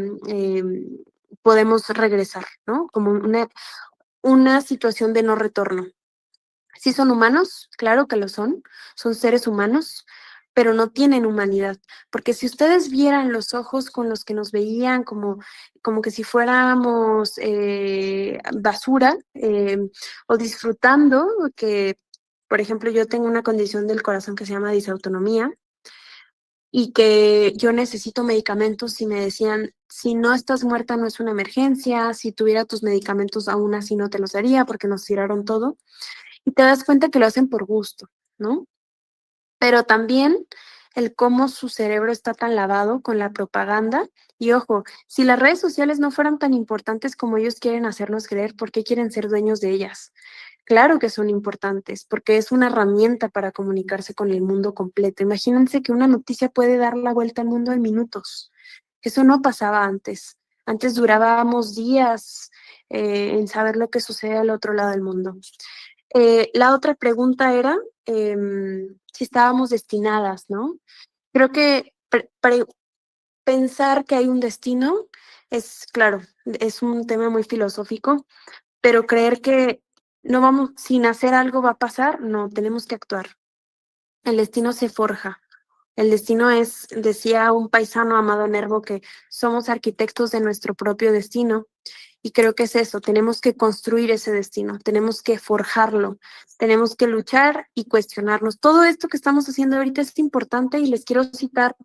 podemos regresar, ¿no? Como una situación de no retorno. Sí son humanos, claro que lo son seres humanos, pero no tienen humanidad, porque si ustedes vieran los ojos con los que nos veían, como que si fuéramos basura, o disfrutando, que, por ejemplo, yo tengo una condición del corazón que se llama disautonomía, y que yo necesito medicamentos y me decían, si no estás muerta no es una emergencia, si tuviera tus medicamentos aún así no te los daría porque nos tiraron todo. Y te das cuenta que lo hacen por gusto, ¿no? Pero también el cómo su cerebro está tan lavado con la propaganda. Y ojo, si las redes sociales no fueran tan importantes como ellos quieren hacernos creer, ¿por qué quieren ser dueños de ellas? Claro que son importantes, porque es una herramienta para comunicarse con el mundo completo. Imagínense que una noticia puede dar la vuelta al mundo en minutos. Eso no pasaba antes. Antes durábamos días en saber lo que sucede al otro lado del mundo. La otra pregunta era si estábamos destinadas, ¿no? Creo que pensar que hay un destino es, claro, es un tema muy filosófico, pero creer que no vamos, sin hacer algo va a pasar, no, tenemos que actuar. El destino se forja. El destino es, decía un paisano, Amado Nervo, que somos arquitectos de nuestro propio destino. Y creo que es eso, tenemos que construir ese destino, tenemos que forjarlo, tenemos que luchar y cuestionarnos. Todo esto que estamos haciendo ahorita es importante y les quiero citar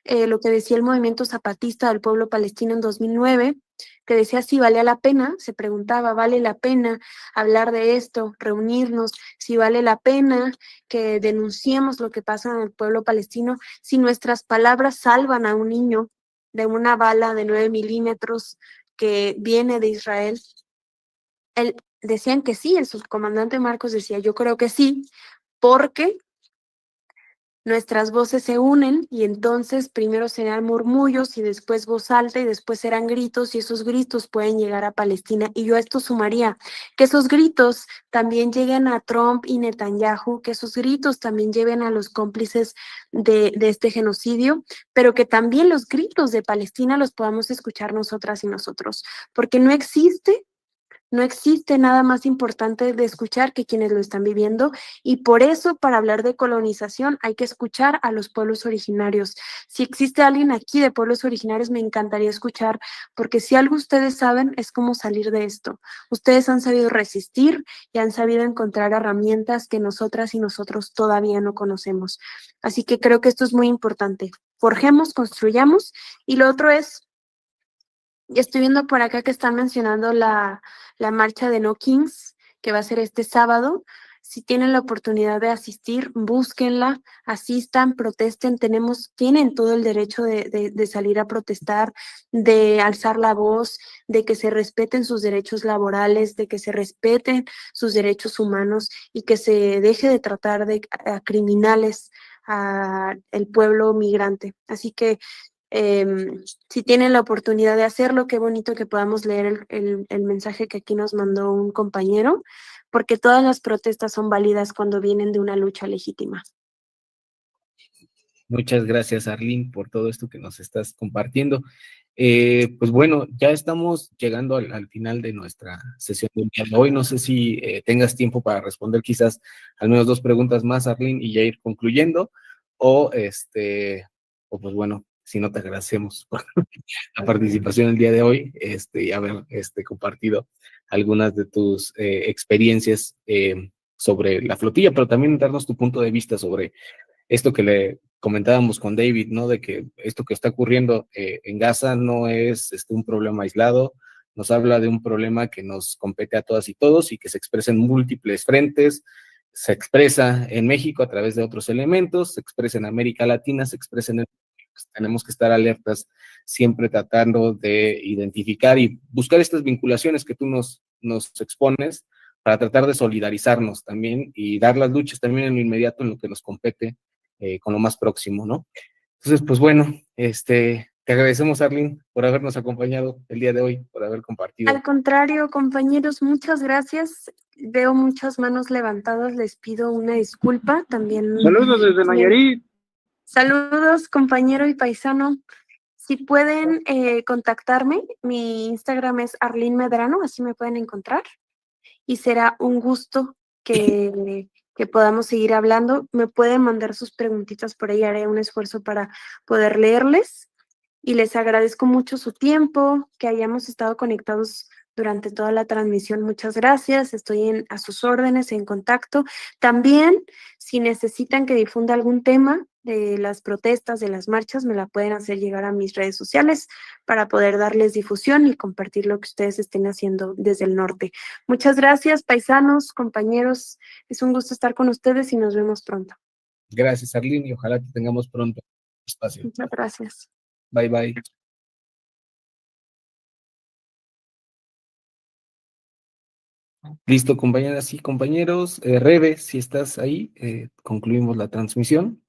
lo que decía el movimiento zapatista del pueblo palestino en 2009, que decía si valía la pena, se preguntaba, ¿vale la pena hablar de esto, reunirnos? Si vale la pena que denunciemos lo que pasa en el pueblo palestino, si nuestras palabras salvan a un niño de una bala de 9 milímetros que viene de Israel. Decían que sí, el subcomandante Marcos decía, yo creo que sí, porque nuestras voces se unen y entonces primero serán murmullos y después voz alta y después serán gritos y esos gritos pueden llegar a Palestina. Y yo a esto sumaría que esos gritos también lleguen a Trump y Netanyahu, que esos gritos también lleven a los cómplices de este genocidio, pero que también los gritos de Palestina los podamos escuchar nosotras y nosotros, porque no existe nada más importante de escuchar que quienes lo están viviendo y por eso para hablar de colonización hay que escuchar a los pueblos originarios. Si existe alguien aquí de pueblos originarios me encantaría escuchar porque si algo ustedes saben es cómo salir de esto. Ustedes han sabido resistir y han sabido encontrar herramientas que nosotras y nosotros todavía no conocemos. Así que creo que esto es muy importante. Forjemos, construyamos y lo otro es y estoy viendo por acá que están mencionando la marcha de No Kings, que va a ser este sábado. Si tienen la oportunidad de asistir, búsquenla, asistan, protesten. Tienen todo el derecho de salir a protestar, de alzar la voz, de que se respeten sus derechos laborales, de que se respeten sus derechos humanos y que se deje de tratar a criminales al pueblo migrante. Así que si tienen la oportunidad de hacerlo, qué bonito que podamos leer el mensaje que aquí nos mandó un compañero, porque todas las protestas son válidas cuando vienen de una lucha legítima. Muchas gracias, Arlene, por todo esto que nos estás compartiendo. Pues bueno, ya estamos llegando al final de nuestra sesión de día de hoy. No sé si tengas tiempo para responder quizás al menos 2 preguntas más, Arlene, y ya ir concluyendo, o o pues bueno, si no, te agradecemos por la participación el día de hoy, y haber compartido algunas de tus experiencias sobre la flotilla, pero también darnos tu punto de vista sobre esto que le comentábamos con David, ¿no? De que esto que está ocurriendo en Gaza no es un problema aislado, nos habla de un problema que nos compete a todas y todos y que se expresa en múltiples frentes, se expresa en México a través de otros elementos, se expresa en América Latina, se expresa en el... Pues, tenemos que estar alertas, siempre tratando de identificar y buscar estas vinculaciones que tú nos expones para tratar de solidarizarnos también y dar las luchas también en lo inmediato, en lo que nos compete con lo más próximo, ¿no? Entonces, pues bueno, te agradecemos, Arlene, por habernos acompañado el día de hoy, por haber compartido. Al contrario, compañeros, muchas gracias. Veo muchas manos levantadas, les pido una disculpa también. Saludos desde Nayarit. Saludos, compañero y paisano. Si pueden contactarme, mi Instagram es Arlene Medrano, así me pueden encontrar. Y será un gusto que podamos seguir hablando. Me pueden mandar sus preguntitas por ahí, haré un esfuerzo para poder leerles. Y les agradezco mucho su tiempo, que hayamos estado conectados durante toda la transmisión. Muchas gracias, estoy a sus órdenes, en contacto. También, si necesitan que difunda algún tema de las protestas, de las marchas, me la pueden hacer llegar a mis redes sociales para poder darles difusión y compartir lo que ustedes estén haciendo desde el norte. Muchas gracias, paisanos, compañeros. Es un gusto estar con ustedes y nos vemos pronto. Gracias, Arlene, y ojalá que tengamos pronto espacio. Muchas gracias. Bye, bye. Listo, compañeras y compañeros. Rebe, si estás ahí, concluimos la transmisión.